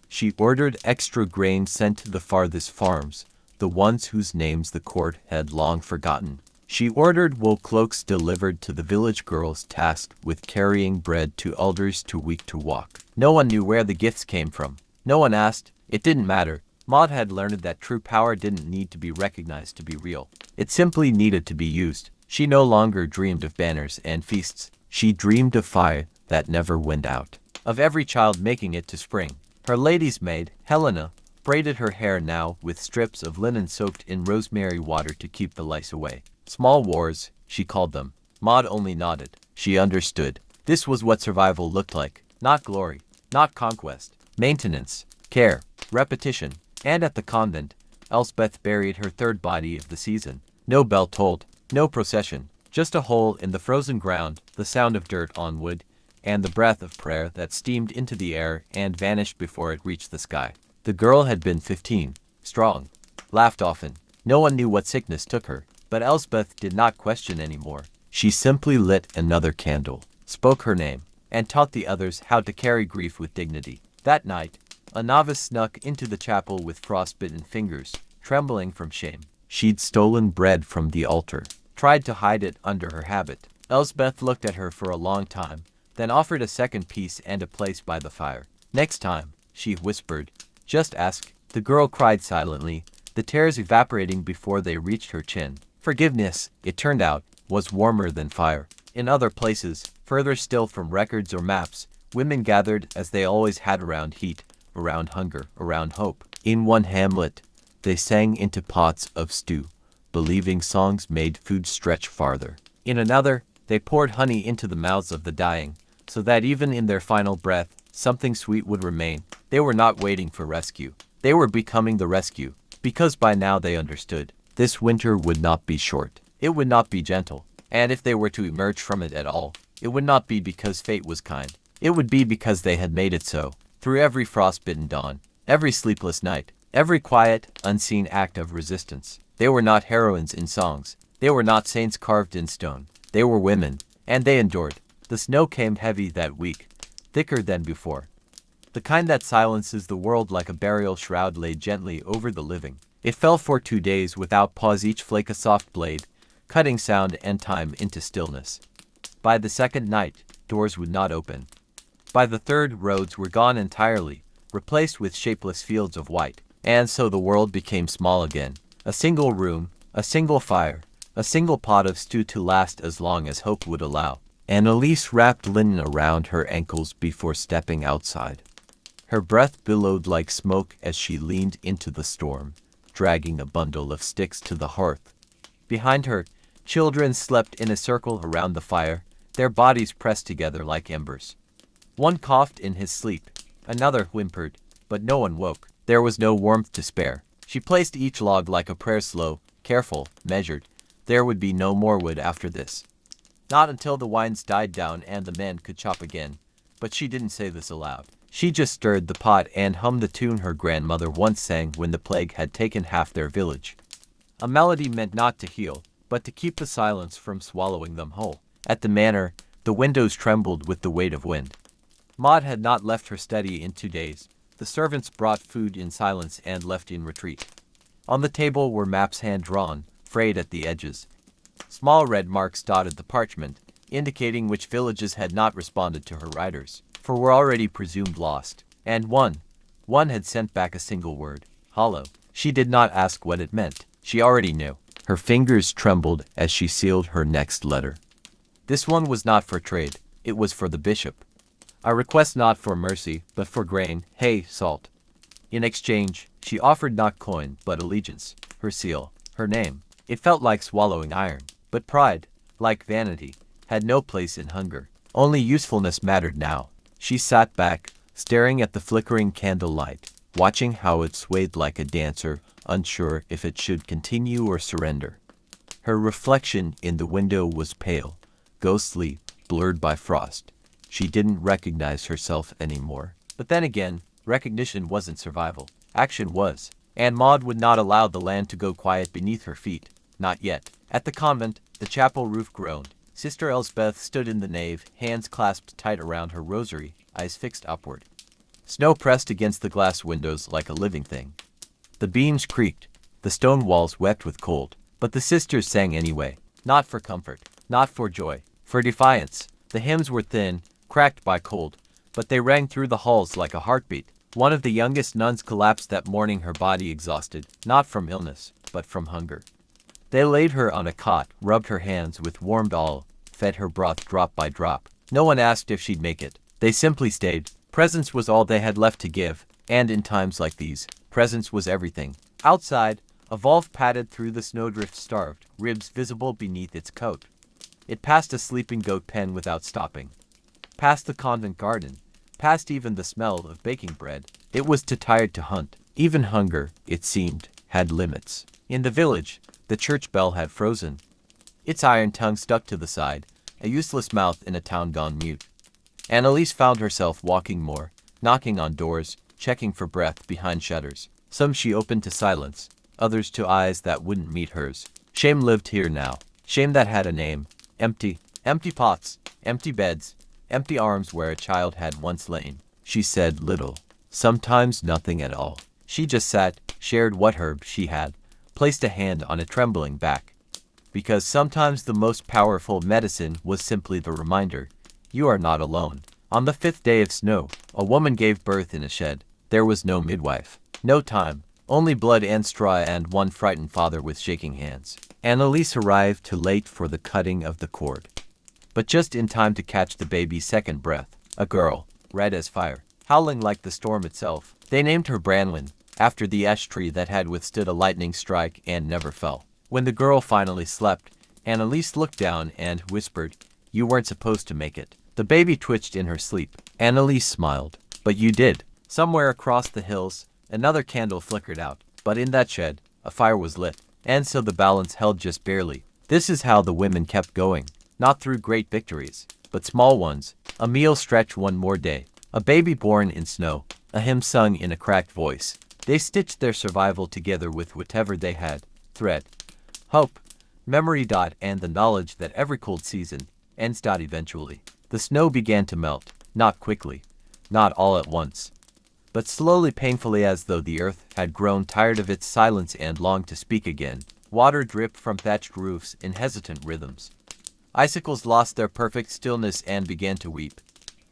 She ordered extra grain sent to the farthest farms, the ones whose names the court had long forgotten. She ordered wool cloaks delivered to the village girls tasked with carrying bread to elders too weak to walk. No one knew where the gifts came from. No one asked. It didn't matter. Maud had learned that true power didn't need to be recognized to be real. It simply needed to be used. She no longer dreamed of banners and feasts. She dreamed of fire that never went out. Of every child making it to spring. Her lady's maid, Helena, braided her hair now with strips of linen soaked in rosemary water to keep the lice away. Small wars, she called them. Maud only nodded. She understood. This was what survival looked like. Not glory, not conquest. Maintenance, care, repetition. And at the convent, Elspeth buried her third body of the season. No bell tolled, no procession. Just a hole in the frozen ground, the sound of dirt on wood, and the breath of prayer that steamed into the air and vanished before it reached the sky. The girl had been 15, strong, laughed often. No one knew what sickness took her. But Elspeth did not question anymore. She simply lit another candle, spoke her name, and taught the others how to carry grief with dignity. That night, a novice snuck into the chapel with frostbitten fingers, trembling from shame. She'd stolen bread from the altar, tried to hide it under her habit. Elspeth looked at her for a long time, then offered a second piece and a place by the fire. Next time, she whispered, just ask. The girl cried silently, the tears evaporating before they reached her chin. Forgiveness, it turned out, was warmer than fire. In other places, further still from records or maps, women gathered as they always had around heat, around hunger, around hope. In one hamlet, they sang into pots of stew, believing songs made food stretch farther. In another, they poured honey into the mouths of the dying, so that even in their final breath, something sweet would remain. They were not waiting for rescue. They were becoming the rescue, because by now they understood. This winter would not be short. It would not be gentle. And if they were to emerge from it at all, it would not be because fate was kind. It would be because they had made it so. Through every frostbitten dawn, every sleepless night, every quiet, unseen act of resistance. They were not heroines in songs. They were not saints carved in stone. They were women, and they endured. The snow came heavy that week, thicker than before. The kind that silences the world like a burial shroud laid gently over the living. It fell for 2 days without pause, each flake a soft blade, cutting sound and time into stillness. By the second night, doors would not open. By the third, roads were gone entirely, replaced with shapeless fields of white. And so the world became small again. A single room, a single fire, a single pot of stew to last as long as hope would allow. Annalise wrapped linen around her ankles before stepping outside. Her breath billowed like smoke as she leaned into the storm, dragging a bundle of sticks to the hearth. Behind her, children slept in a circle around the fire, their bodies pressed together like embers. One coughed in his sleep, another whimpered, but no one woke. There was no warmth to spare. She placed each log like a prayer, slow, careful, measured. There would be no more wood after this. Not until the wines died down and the men could chop again. But she didn't say this aloud. She just stirred the pot and hummed the tune her grandmother once sang when the plague had taken half their village. A melody meant not to heal, but to keep the silence from swallowing them whole. At the manor, the windows trembled with the weight of wind. Maud had not left her study in 2 days. The servants brought food in silence and left in retreat. On the table were maps hand-drawn, frayed at the edges. Small red marks dotted the parchment, indicating which villages had not responded to her riders, for were already presumed lost. And one had sent back a single word, hollow. She did not ask what it meant. She already knew. Her fingers trembled as she sealed her next letter. This one was not for trade. It was for the bishop. A request not for mercy, but for grain, hay, salt. In exchange, she offered not coin, but allegiance, her seal, her name. It felt like swallowing iron. But pride, like vanity, had no place in hunger. Only usefulness mattered now. She sat back, staring at the flickering candlelight, watching how it swayed like a dancer, unsure if it should continue or surrender. Her reflection in the window was pale, ghostly, blurred by frost. She didn't recognize herself anymore. But then again, recognition wasn't survival. Action was. And Maud would not allow the land to go quiet beneath her feet. Not yet. At the convent, the chapel roof groaned. Sister Elsbeth stood in the nave, hands clasped tight around her rosary, eyes fixed upward. Snow pressed against the glass windows like a living thing. The beams creaked, the stone walls wept with cold. But the sisters sang anyway. Not for comfort, not for joy, for defiance. The hymns were thin, cracked by cold, but they rang through the halls like a heartbeat. One of the youngest nuns collapsed that morning, her body exhausted, not from illness, but from hunger. They laid her on a cot, rubbed her hands with warm oil, fed her broth drop by drop. No one asked if she'd make it. They simply stayed. Presence was all they had left to give, and in times like these, presence was everything. Outside, a wolf padded through the snowdrift, starved, ribs visible beneath its coat. It passed a sleeping goat pen without stopping. Past the convent garden, past even the smell of baking bread. It was too tired to hunt. Even hunger, it seemed, had limits. In the village, the church bell had frozen. Its iron tongue stuck to the side, a useless mouth in a town gone mute. Annalise found herself walking more, knocking on doors, checking for breath behind shutters. Some she opened to silence, others to eyes that wouldn't meet hers. Shame lived here now. Shame that had a name. Empty. Empty pots. Empty beds. Empty arms where a child had once lain. She said little. Sometimes nothing at all. She just sat, shared what herb she had, placed a hand on a trembling back. Because sometimes the most powerful medicine was simply the reminder, you are not alone. On the 5th day of snow, a woman gave birth in a shed. There was no midwife. No time. Only blood and straw and one frightened father with shaking hands. Annalise arrived too late for the cutting of the cord, but just in time to catch the baby's second breath. A girl, red as fire, howling like the storm itself. They named her Branwen, after the ash tree that had withstood a lightning strike and never fell. When the girl finally slept, Annalise looked down and whispered, "You weren't supposed to make it." The baby twitched in her sleep. Annalise smiled. "But you did." Somewhere across the hills, another candle flickered out, but in that shed, a fire was lit, and so the balance held just barely. This is how the women kept going, not through great victories, but small ones. A meal stretched one more day, a baby born in snow, a hymn sung in a cracked voice. They stitched their survival together with whatever they had, thread, hope, memory, and the knowledge that every cold season ends eventually. The snow began to melt, not quickly, not all at once, but slowly, painfully, as though the earth had grown tired of its silence and longed to speak again. Water dripped from thatched roofs in hesitant rhythms. Icicles lost their perfect stillness and began to weep.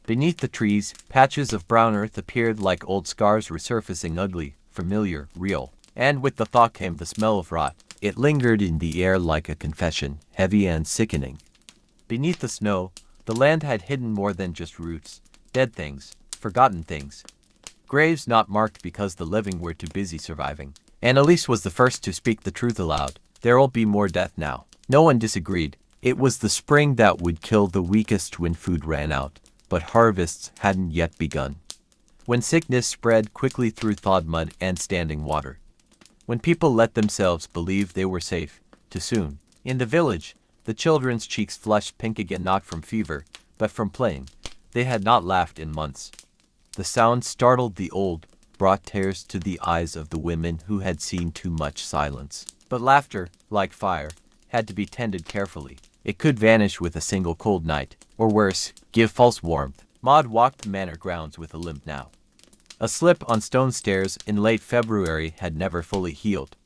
Beneath the trees, patches of brown earth appeared like old scars resurfacing, ugly, familiar, real. And with the thought came the smell of rot. It lingered in the air like a confession, heavy and sickening. Beneath the snow, the land had hidden more than just roots, dead things, forgotten things. Graves not marked because the living were too busy surviving. Annalise was the first to speak the truth aloud. There'll be more death now. No one disagreed. It was the spring that would kill the weakest when food ran out, but harvests hadn't yet begun. When sickness spread quickly through thawed mud and standing water. When people let themselves believe they were safe, too soon. In the village, the children's cheeks flushed pink again, not from fever, but from playing. They had not laughed in months. The sound startled the old, brought tears to the eyes of the women who had seen too much silence. But laughter, like fire, had to be tended carefully. It could vanish with a single cold night, or worse, give false warmth. Maud walked the manor grounds with a limp now. A slip on stone stairs in late February had never fully healed.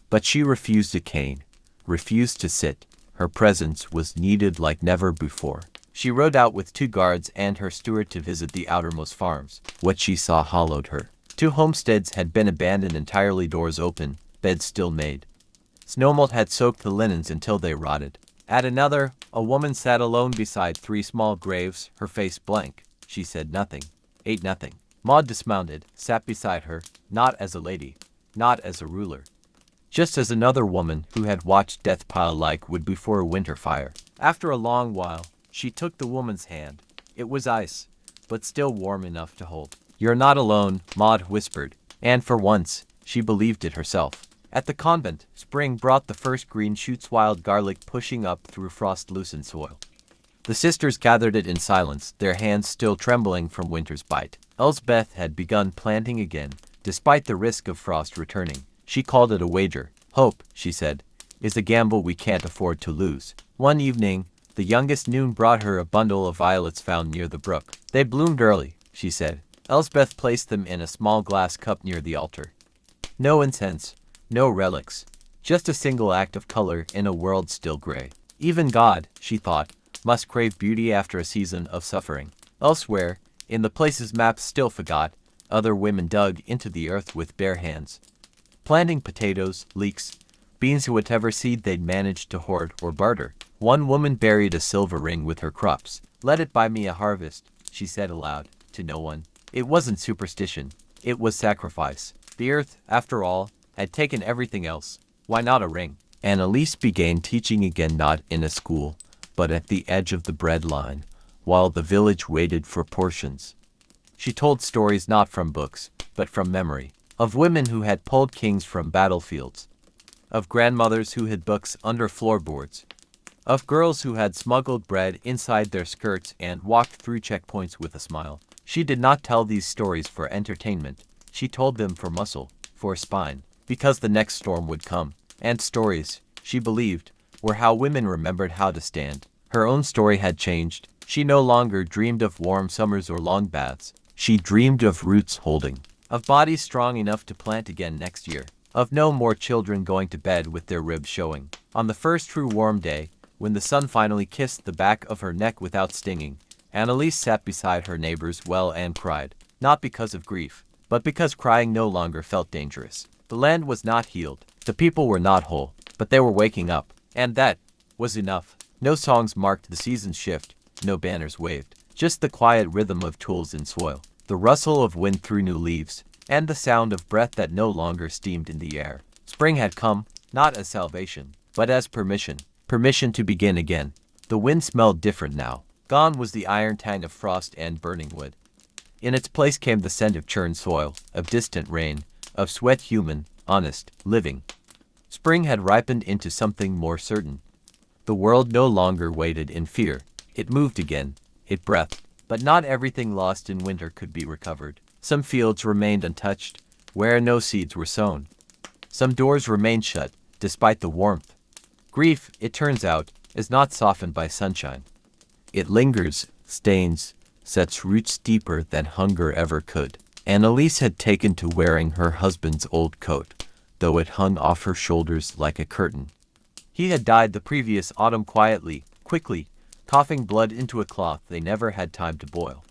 But she refused a cane, refused to sit. Her presence was needed like never before. She rode out with 2 guards and her steward to visit the outermost farms. What she saw hollowed her. 2 homesteads had been abandoned entirely, doors open, beds still made. Snowmelt had soaked the linens until they rotted. At another, a woman sat alone beside 3 small graves, her face blank. She said nothing, ate nothing. Maud dismounted, sat beside her, not as a lady, not as a ruler. Just as another woman who had watched death pile like would before a winter fire. After a long while, she took the woman's hand. It was ice, but still warm enough to hold. "You're not alone," Maud whispered, and for once, she believed it herself. At the convent, spring brought the first green shoots, wild garlic pushing up through frost-loosened soil. The sisters gathered it in silence, their hands still trembling from winter's bite. Elsbeth had begun planting again, despite the risk of frost returning. She called it a wager. "Hope," she said, "is a gamble we can't afford to lose." One evening, the youngest Noon brought her a bundle of violets found near the brook. "They bloomed early," she said. Elsbeth placed them in a small glass cup near the altar. No incense, no relics, just a single act of color in a world still gray. Even God, she thought, must crave beauty after a season of suffering. Elsewhere, in the places maps still forgot, other women dug into the earth with bare hands, planting potatoes, leeks, beans, whatever seed they'd managed to hoard or barter. One woman buried a silver ring with her crops. "Let it buy me a harvest," she said aloud, to no one. It wasn't superstition. It was sacrifice. The earth, after all, had taken everything else. Why not a ring? Annalise began teaching again, not in a school, but at the edge of the bread line, while the village waited for portions. She told stories not from books, but from memory, of women who had pulled kings from battlefields, of grandmothers who hid books under floorboards, of girls who had smuggled bread inside their skirts and walked through checkpoints with a smile. She did not tell these stories for entertainment. She told them for muscle, for spine, because the next storm would come. And stories, she believed, were how women remembered how to stand. Her own story had changed. She no longer dreamed of warm summers or long baths. She dreamed of roots holding, of bodies strong enough to plant again next year, of no more children going to bed with their ribs showing. On the first true warm day, when the sun finally kissed the back of her neck without stinging, Annalise sat beside her neighbor's well and cried, not because of grief, but because crying no longer felt dangerous. The land was not healed, the people were not whole, but they were waking up, and that was enough. No songs marked the season's shift, no banners waved, just the quiet rhythm of tools in soil, the rustle of wind through new leaves, and the sound of breath that no longer steamed in the air. Spring had come, not as salvation, but as permission. Permission to begin again. The wind smelled different now. Gone was the iron tang of frost and burning wood. In its place came the scent of churned soil, of distant rain, of sweat, human, honest, living. Spring had ripened into something more certain. The world no longer waited in fear. It moved again. It breathed. But not everything lost in winter could be recovered. Some fields remained untouched, where no seeds were sown. Some doors remained shut, despite the warmth. Grief, it turns out, is not softened by sunshine. It lingers, stains, sets roots deeper than hunger ever could. Annalise had taken to wearing her husband's old coat, though it hung off her shoulders like a curtain. He had died the previous autumn quietly, quickly, coughing blood into a cloth they never had time to boil.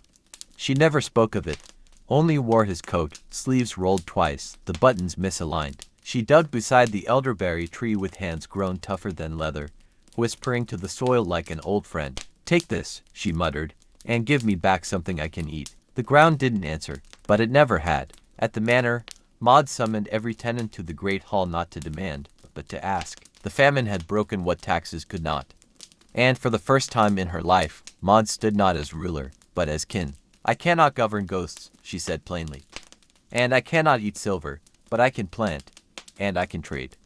She never spoke of it, only wore his coat, sleeves rolled twice, the buttons misaligned. She dug beside the elderberry tree with hands grown tougher than leather, whispering to the soil like an old friend. "Take this," she muttered, "and give me back something I can eat." The ground didn't answer, but it never had. At the manor, Maud summoned every tenant to the great hall not to demand, but to ask. The famine had broken what taxes could not. And for the first time in her life, Maud stood not as ruler, but as kin. "I cannot govern ghosts," she said plainly. "And I cannot eat silver, but I can plant, and I can trade,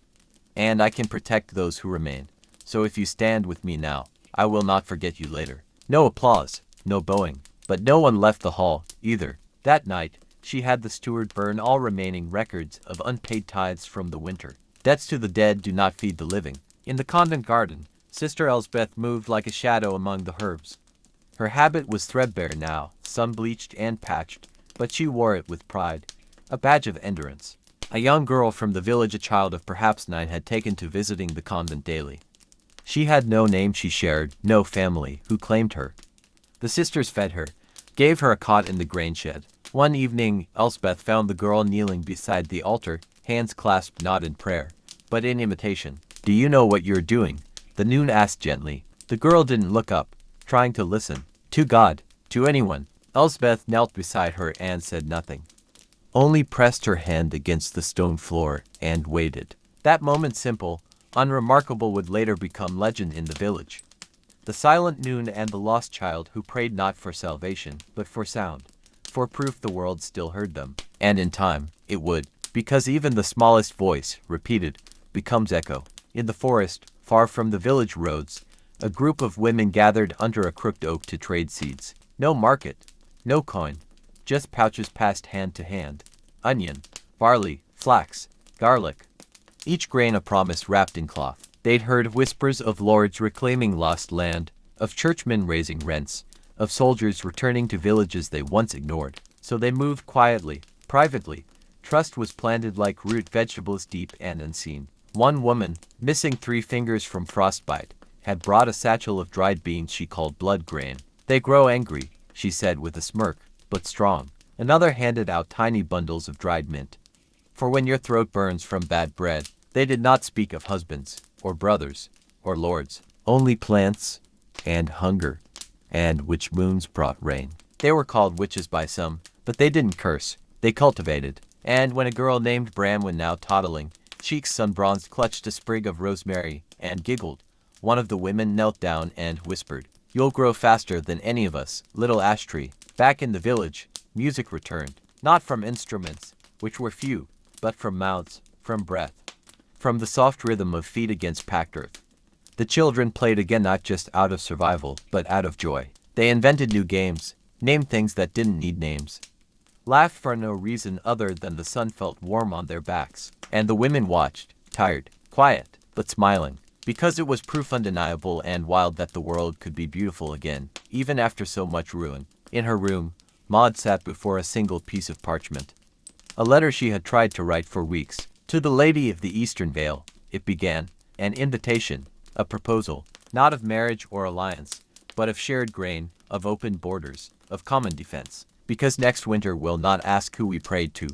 and I can protect those who remain. So if you stand with me now, I will not forget you later." No applause, no bowing, but no one left the hall, either. That night, she had the steward burn all remaining records of unpaid tithes from the winter. Debts to the dead do not feed the living. In the convent garden, Sister Elsbeth moved like a shadow among the herbs. Her habit was threadbare now, sun-bleached and patched, but she wore it with pride, a badge of endurance. A young girl from the village, a child of perhaps 9, had taken to visiting the convent daily. She had no name she shared, no family who claimed her. The sisters fed her, gave her a cot in the grain shed. One evening, Elsbeth found the girl kneeling beside the altar, hands clasped not in prayer, but in imitation. "Do you know what you're doing?" the Noon asked gently. The girl didn't look up, trying to listen. To God, to anyone. Elsbeth knelt beside her and said nothing. only pressed her hand against the stone floor and waited. That moment, simple, unremarkable, would later become legend in the village. The silent noon and the lost child who prayed not for salvation, but for sound, for proof the world still heard them. And in time, it would, because even the smallest voice, repeated, becomes echo. In the forest, far from the village roads, a group of women gathered under a crooked oak to trade seeds. No market, no coin, just pouches passed hand to hand. Onion, barley, flax, garlic. Each grain a promise wrapped in cloth. They'd heard whispers of lords reclaiming lost land, of churchmen raising rents, of soldiers returning to villages they once ignored. So they moved quietly, privately. Trust was planted like root vegetables, deep and unseen. One woman, missing 3 fingers from frostbite, had brought a satchel of dried beans she called blood grain. They grow angry, she said with a smirk, but strong. Another handed out tiny bundles of dried mint. For when your throat burns from bad bread, they did not speak of husbands, or brothers, or lords, only plants, and hunger, and which moons brought rain. They were called witches by some, but they didn't curse, they cultivated. And when a girl named Bramwin, now toddling, cheeks sun-bronzed, clutched a sprig of rosemary, and giggled, one of the women knelt down and whispered, "You'll grow faster than any of us, little ash tree." Back in the village, music returned, not from instruments, which were few, but from mouths, from breath, from the soft rhythm of feet against packed earth. The children played again, not just out of survival, but out of joy. They invented new games, named things that didn't need names, laughed for no reason other than the sun felt warm on their backs, and the women watched, tired, quiet, but smiling, because it was proof undeniable and wild that the world could be beautiful again, even after so much ruin. In her room, Maud sat before a single piece of parchment. A letter she had tried to write for weeks. To the Lady of the Eastern Vale, it began, an invitation, a proposal, not of marriage or alliance, but of shared grain, of open borders, of common defense. Because next winter we'll not ask who we prayed to,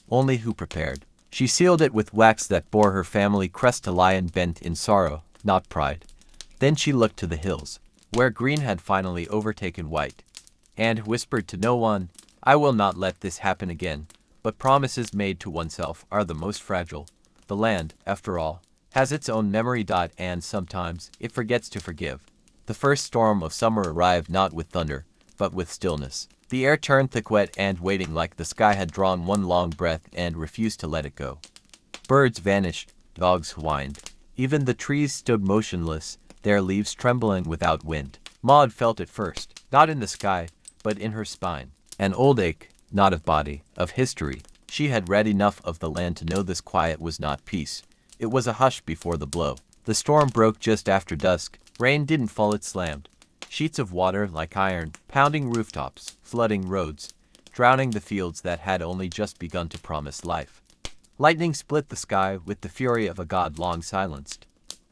only who prepared. She sealed it with wax that bore her family crest, a lion bent in sorrow, not pride. Then she looked to the hills, where green had finally overtaken white, and whispered to no one, "I will not let this happen again." But promises made to oneself are the most fragile. The land, after all, has its own memory. And sometimes it forgets to forgive. The first storm of summer arrived not with thunder, but with stillness. The air turned thick, wet and waiting, like the sky had drawn one long breath and refused to let it go. Birds vanished, dogs whined. Even the trees stood motionless, their leaves trembling without wind. Maud felt it first, not in the sky, but in her spine. An old ache, not of body, of history. She had read enough of the land to know this quiet was not peace. It was a hush before the blow. The storm broke just after dusk. Rain didn't fall, it slammed. Sheets of water like iron, pounding rooftops, flooding roads, drowning the fields that had only just begun to promise life. Lightning split the sky with the fury of a god long silenced.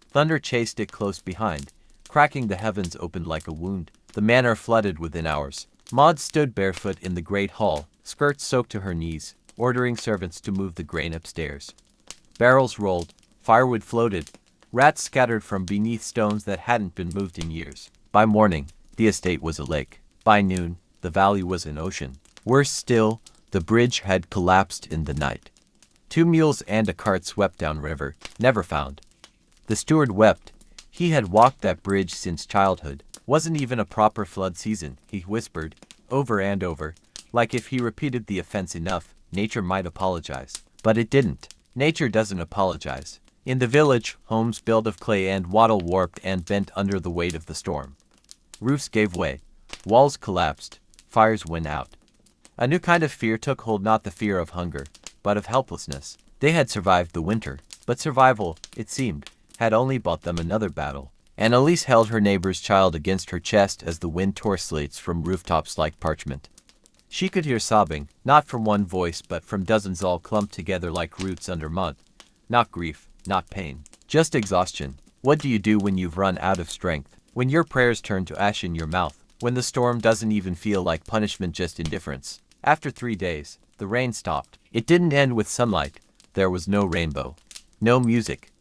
Thunder chased it close behind, cracking the heavens open like a wound. The manor flooded within hours. Maud stood barefoot in the great hall, skirts soaked to her knees, ordering servants to move the grain upstairs. Barrels rolled, firewood floated, rats scattered from beneath stones that hadn't been moved in years. By morning, the estate was a lake. By noon, the valley was an ocean. Worse still, the bridge had collapsed in the night. 2 mules and a cart swept down river, never found. The steward wept. He had walked that bridge since childhood. Wasn't even a proper flood season, he whispered, over and over, like if he repeated the offense enough, nature might apologize. But it didn't. Nature doesn't apologize. In the village, homes built of clay and wattle warped and bent under the weight of the storm. Roofs gave way. Walls collapsed. Fires went out. A new kind of fear took hold, not the fear of hunger, but of helplessness. They had survived the winter, but survival, it seemed, had only bought them another battle. And Elise held her neighbor's child against her chest as the wind tore slates from rooftops like parchment. She could hear sobbing, not from one voice but from dozens all clumped together like roots under mud. Not grief, not pain, just exhaustion. What do you do when you've run out of strength? When your prayers turn to ash in your mouth? When the storm doesn't even feel like punishment, just indifference? After 3 days, the rain stopped. It didn't end with sunlight. There was no rainbow, no music,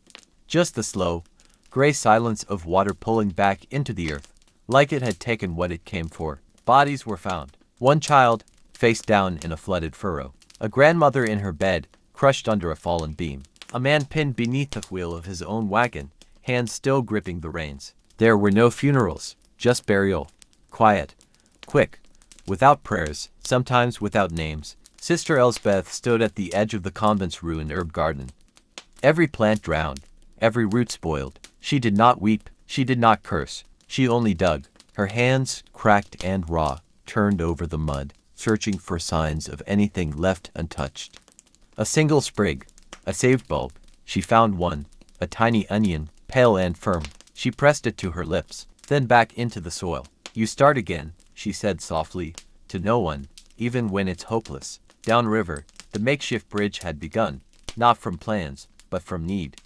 just the slow, gray silence of water pulling back into the earth, like it had taken what it came for. Bodies were found. One child, face down in a flooded furrow. A grandmother in her bed, crushed under a fallen beam. A man pinned beneath the wheel of his own wagon, hands still gripping the reins. There were no funerals, just burial. Quiet. Quick. Without prayers, sometimes without names. Sister Elsbeth stood at the edge of the convent's ruined herb garden. Every plant drowned, every root spoiled. She did not weep, she did not curse. She only dug. Her hands, cracked and raw, turned over the mud, searching for signs of anything left untouched. A single sprig, a saved bulb. She found one, a tiny onion, pale and firm. She pressed it to her lips, then back into the soil. You start again, she said softly, to no one, even when it's hopeless. Downriver, the makeshift bridge had begun, not from plans, but from need.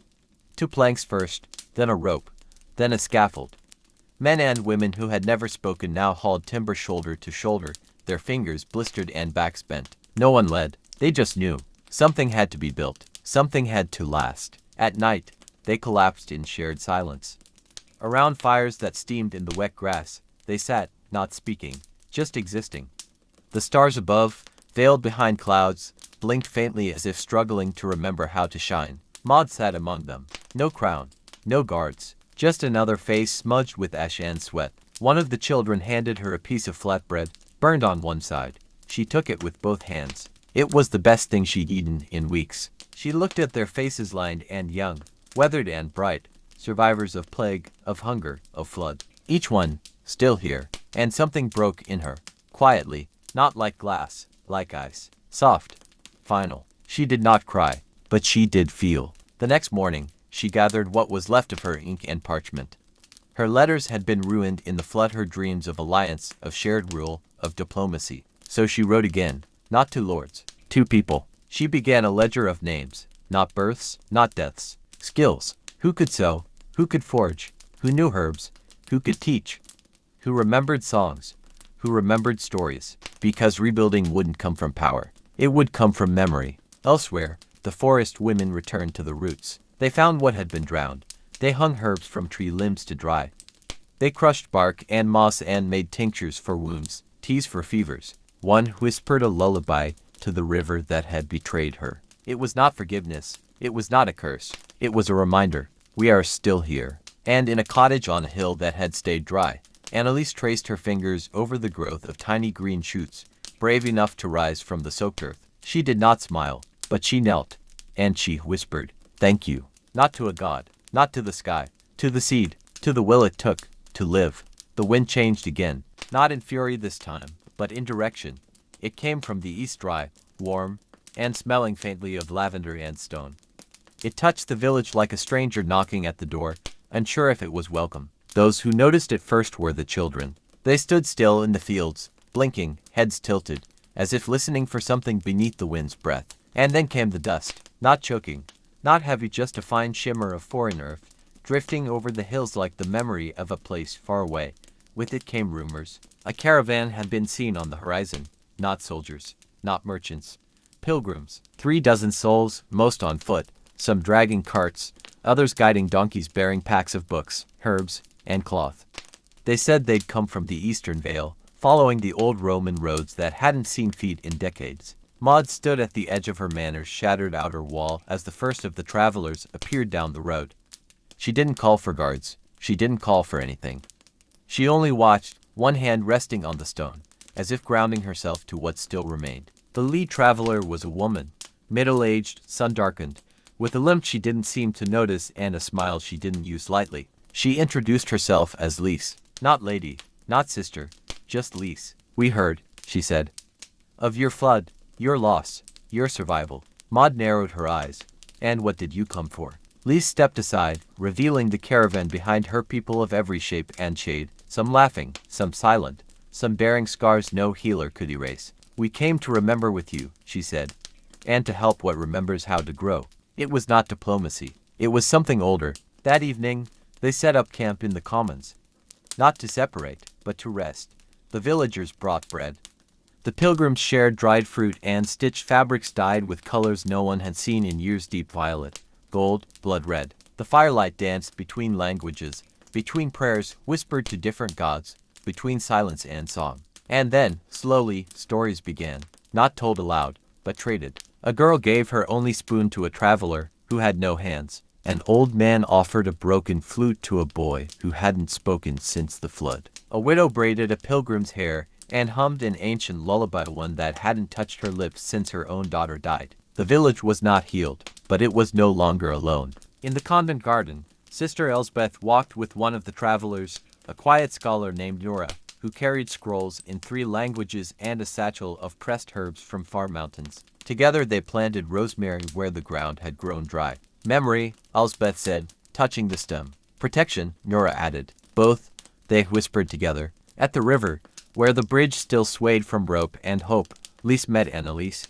2 planks first, then a rope, then a scaffold. Men and women who had never spoken now hauled timber shoulder to shoulder, their fingers blistered and backs bent. No one led, they just knew. Something had to be built, something had to last. At night, they collapsed in shared silence. Around fires that steamed in the wet grass, they sat, not speaking, just existing. The stars above, veiled behind clouds, blinked faintly as if struggling to remember how to shine. Maud sat among them. No crown, no guards, just another face smudged with ash and sweat. One of the children handed her a piece of flatbread, burned on one side. She took it with both hands. It was the best thing she'd eaten in weeks. She looked at their faces, lined and young, weathered and bright, survivors of plague, of hunger, of flood. Each one, still here, and something broke in her, quietly, not like glass, like ice, soft, final. She did not cry, but she did feel. The next morning, she gathered what was left of her ink and parchment. Her letters had been ruined in the flood, her dreams of alliance, of shared rule, of diplomacy. So she wrote again, not to lords, to people. She began a ledger of names, not births, not deaths, skills. Who could sew, who could forge, who knew herbs, who could teach, who remembered songs, who remembered stories. Because rebuilding wouldn't come from power, it would come from memory. Elsewhere, the forest women returned to the roots. They found what had been drowned. They hung herbs from tree limbs to dry. They crushed bark and moss and made tinctures for wounds, teas for fevers. One whispered a lullaby to the river that had betrayed her. It was not forgiveness. It was not a curse. It was a reminder. We are still here. And in a cottage on a hill that had stayed dry, Annalise traced her fingers over the growth of tiny green shoots, brave enough to rise from the soaked earth. She did not smile, but she knelt, and she whispered, "Thank you." Not to a god, not to the sky, to the seed, to the will it took to live. The wind changed again, not in fury this time, but in direction. It came from the east, dry, warm, and smelling faintly of lavender and stone. It touched the village like a stranger knocking at the door, unsure if it was welcome. Those who noticed it first were the children. They stood still in the fields, blinking, heads tilted, as if listening for something beneath the wind's breath. And then came the dust, not choking, not heavy, just a fine shimmer of foreign earth, drifting over the hills like the memory of a place far away. With it came rumors. A caravan had been seen on the horizon. Not soldiers, not merchants. Pilgrims. 3 dozen souls, most on foot, some dragging carts, others guiding donkeys bearing packs of books, herbs, and cloth. They said they'd come from the eastern vale, following the old Roman roads that hadn't seen feet in decades. Maud stood at the edge of her manor's shattered outer wall as the first of the travelers appeared down the road. She didn't call for guards. She didn't call for anything. She only watched, one hand resting on the stone, as if grounding herself to what still remained. The lead traveler was a woman, middle-aged, sun-darkened, with a limp she didn't seem to notice and a smile she didn't use lightly. She introduced herself as Lise. Not lady, not sister, just Lise. "We heard," she said, "of your flood, your loss, your survival." Maud narrowed her eyes. "And what did you come for?" Lise stepped aside, revealing the caravan behind her, people of every shape and shade, some laughing, some silent, some bearing scars no healer could erase. "We came to remember with you," she said, "and to help what remembers how to grow." It was not diplomacy. It was something older. That evening, they set up camp in the commons. Not to separate, but to rest. The villagers brought bread. The pilgrims shared dried fruit and stitched fabrics dyed with colors no one had seen in years, deep violet, gold, blood red. The firelight danced between languages, between prayers whispered to different gods, between silence and song. And then, slowly, stories began, not told aloud, but traded. A girl gave her only spoon to a traveler who had no hands. An old man offered a broken flute to a boy who hadn't spoken since the flood. A widow braided a pilgrim's hair and hummed an ancient lullaby, one that hadn't touched her lips since her own daughter died. The village was not healed, but it was no longer alone. In the convent garden, Sister Elsbeth walked with one of the travelers, a quiet scholar named Nora, who carried scrolls in 3 languages and a satchel of pressed herbs from far mountains. Together they planted rosemary where the ground had grown dry. Memory, Elsbeth said, touching the stem. Protection, Nora added. Both, they whispered together. At the river, where the bridge still swayed from rope and hope, Lise met Anneliese.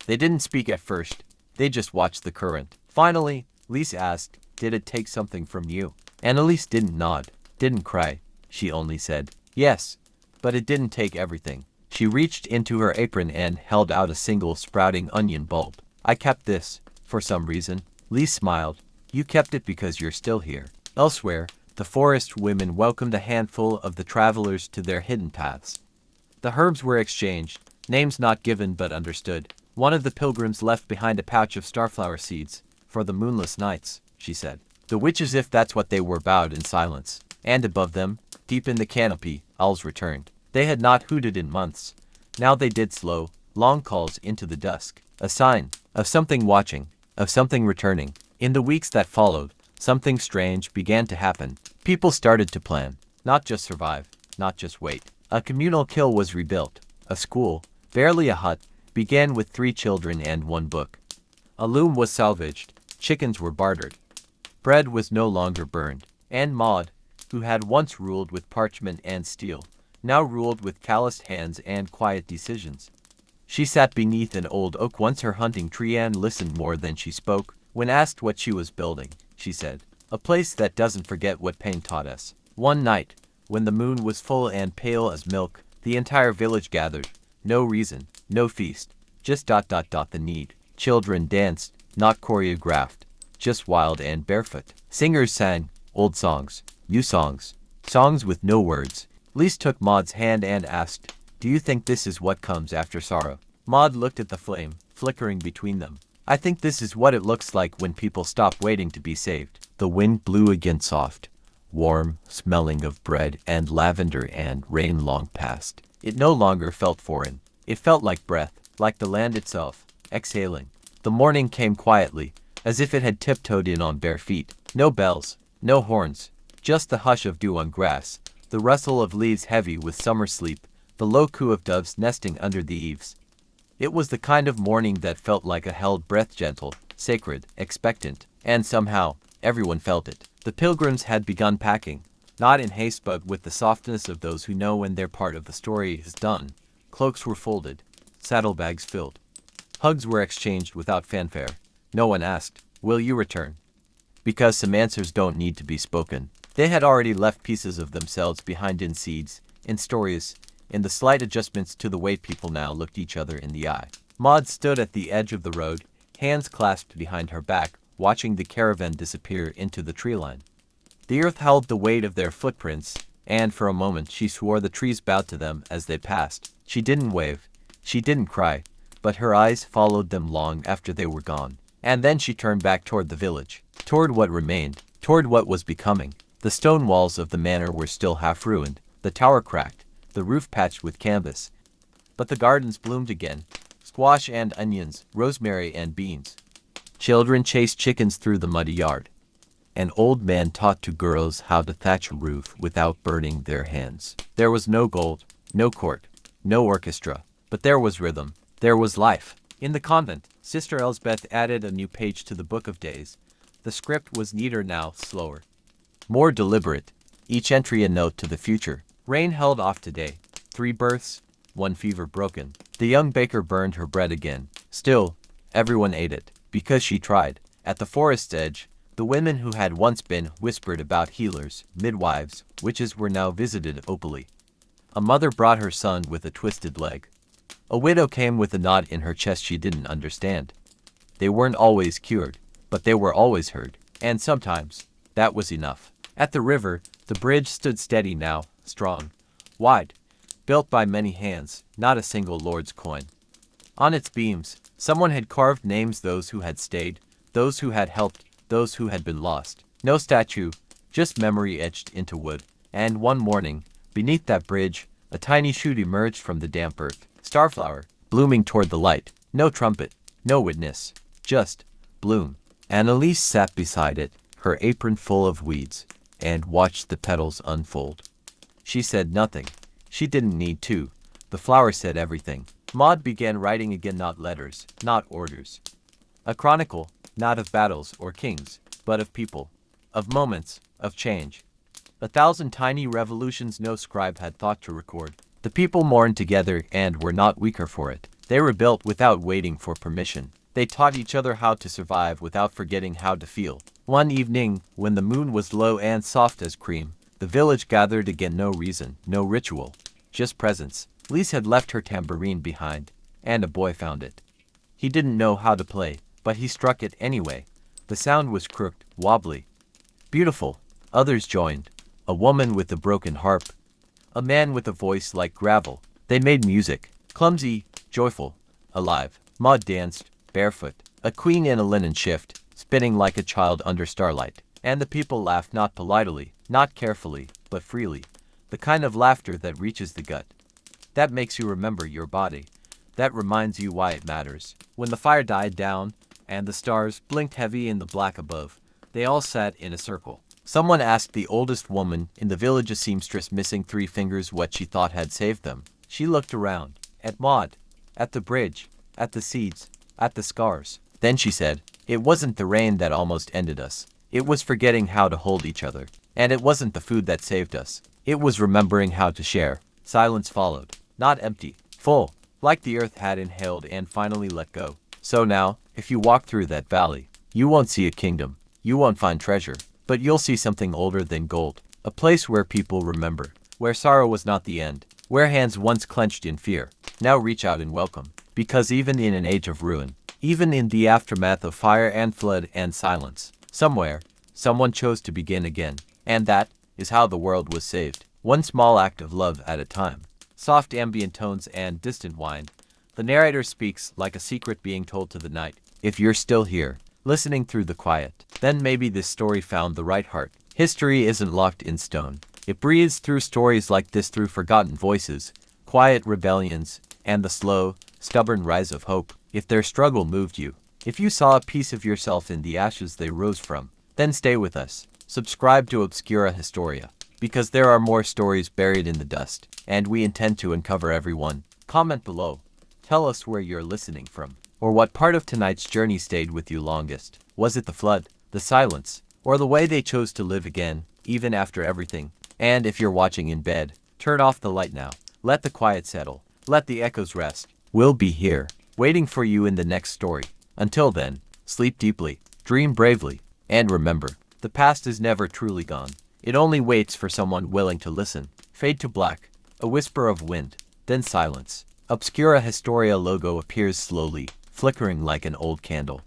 They didn't speak at first. They just watched the current. Finally, Lise asked, "Did it take something from you?" Anneliese didn't nod, didn't cry. She only said, "Yes, but it didn't take everything." She reached into her apron and held out a single sprouting onion bulb. "I kept this, for some reason." Lise smiled. "You kept it because you're still here." Elsewhere, the forest women welcomed a handful of the travelers to their hidden paths. The herbs were exchanged, names not given but understood. One of the pilgrims left behind a pouch of starflower seeds, "for the moonless nights," she said. The witches, if that's what they were, bowed in silence. And above them, deep in the canopy, owls returned. They had not hooted in months. Now they did slow, long calls into the dusk. A sign of something watching, of something returning. In the weeks that followed, something strange began to happen. People started to plan, not just survive, not just wait. A communal kill was rebuilt. A school, barely a hut, began with 3 children and 1 book. A loom was salvaged. Chickens were bartered. Bread was no longer burned. And Maud, who had once ruled with parchment and steel, now ruled with calloused hands and quiet decisions. She sat beneath an old oak once, her hunting tree, and listened more than she spoke. When asked what she was building, she said, "A place that doesn't forget what pain taught us." One night, when the moon was full and pale as milk, the entire village gathered. No reason, no feast, just the need. Children danced, not choreographed, just wild and barefoot. Singers sang, old songs, new songs, songs with no words. Lise took Maud's hand and asked, "Do you think this is what comes after sorrow?" Maud looked at the flame, flickering between them. "I think this is what it looks like when people stop waiting to be saved." The wind blew again, soft, warm, smelling of bread and lavender, and rain long past. It no longer felt foreign. It felt like breath, like the land itself, exhaling. The morning came quietly, as if it had tiptoed in on bare feet. No bells, no horns, just the hush of dew on grass, the rustle of leaves heavy with summer sleep, the low coo of doves nesting under the eaves. It was the kind of morning that felt like a held breath, gentle, sacred, expectant, and somehow, everyone felt it. The pilgrims had begun packing, not in haste but with the softness of those who know when their part of the story is done. Cloaks were folded, saddlebags filled. Hugs were exchanged without fanfare. No one asked, "Will you return?" Because some answers don't need to be spoken. They had already left pieces of themselves behind, in seeds, in stories, in the slight adjustments to the way people now looked each other in the eye. Maud stood at the edge of the road, hands clasped behind her back, watching the caravan disappear into the tree line. The earth held the weight of their footprints, and for a moment she swore the trees bowed to them as they passed. She didn't wave, she didn't cry, but her eyes followed them long after they were gone. And then she turned back toward the village, toward what remained, toward what was becoming. The stone walls of the manor were still half ruined, the tower cracked, the roof patched with canvas. But the gardens bloomed again, squash and onions, rosemary and beans. Children chased chickens through the muddy yard. An old man taught 2 girls how to thatch a roof without burning their hands. There was no gold, no court, no orchestra, but there was rhythm, there was life. In the convent, Sister Elsbeth added a new page to the Book of Days. The script was neater now, slower, more deliberate, each entry a note to the future. Rain held off today. 3 births, 1 fever broken. The young baker burned her bread again. Still, everyone ate it, because she tried. At the forest's edge, the women who had once been whispered about healers, midwives, witches were now visited openly. A mother brought her son with a twisted leg. A widow came with a knot in her chest she didn't understand. They weren't always cured, but they were always heard, and sometimes that was enough. At the river, the bridge stood steady now, strong, wide, built by many hands, not a single lord's coin. On its beams, Someone had carved names, those who had stayed, those who had helped, those who had been lost. No statue, just memory etched into wood. And one morning, beneath that bridge, a tiny shoot emerged from the damp earth. Starflower, blooming toward the light. No trumpet, no witness, just bloom. Annalise sat beside it, her apron full of weeds, and watched the petals unfold. She said nothing. She didn't need to. The flower said everything. Maud began writing again, not letters, not orders. A chronicle, not of battles or kings, but of people, of moments, of change. 1,000 tiny revolutions no scribe had thought to record. The people mourned together and were not weaker for it. They rebuilt without waiting for permission. They taught each other how to survive without forgetting how to feel. One evening, when the moon was low and soft as cream, the village gathered again. No reason, no ritual, just presence. Lise had left her tambourine behind, and a boy found it. He didn't know how to play, but he struck it anyway. The sound was crooked, wobbly. Beautiful. Others joined. A woman with a broken harp. A man with a voice like gravel. They made music. Clumsy, joyful, alive. Maud danced, barefoot. A queen in a linen shift, spinning like a child under starlight. And the people laughed, not politely, not carefully, but freely. The kind of laughter that reaches the gut. That makes you remember your body. That reminds you why it matters. When the fire died down, and the stars blinked heavy in the black above, they all sat in a circle. Someone asked the oldest woman in the village, a seamstress missing 3 fingers, what she thought had saved them. She looked around, at Maud, at the bridge, at the seeds, at the scars. Then she said, "It wasn't the rain that almost ended us. It was forgetting how to hold each other. And it wasn't the food that saved us. It was remembering how to share." Silence followed. Not empty, full, like the earth had inhaled and finally let go. So now, if you walk through that valley, you won't see a kingdom. You won't find treasure. But you'll see something older than gold. A place where people remember. Where sorrow was not the end. Where hands once clenched in fear now reach out in welcome. Because even in an age of ruin, even in the aftermath of fire and flood and silence, somewhere, someone chose to begin again. And that is how the world was saved. One small act of love at a time. Soft ambient tones and distant whine. The narrator speaks like a secret being told to the night. If you're still here, listening through the quiet, then maybe this story found the right heart. History isn't locked in stone. It breathes through stories like this, through forgotten voices, quiet rebellions, and the slow, stubborn rise of hope. If their struggle moved you, if you saw a piece of yourself in the ashes they rose from, then stay with us. Subscribe to Obscura Historia, because there are more stories buried in the dust, and we intend to uncover every one. Comment below. Tell us where you're listening from, or what part of tonight's journey stayed with you longest. Was it the flood, the silence, or the way they chose to live again, even after everything? And if you're watching in bed, turn off the light now. Let the quiet settle. Let the echoes rest. We'll be here, waiting for you in the next story. Until then, sleep deeply, dream bravely, and remember, the past is never truly gone. It only waits for someone willing to listen. Fade to black, a whisper of wind, then silence. Obscura Historia logo appears slowly, flickering like an old candle.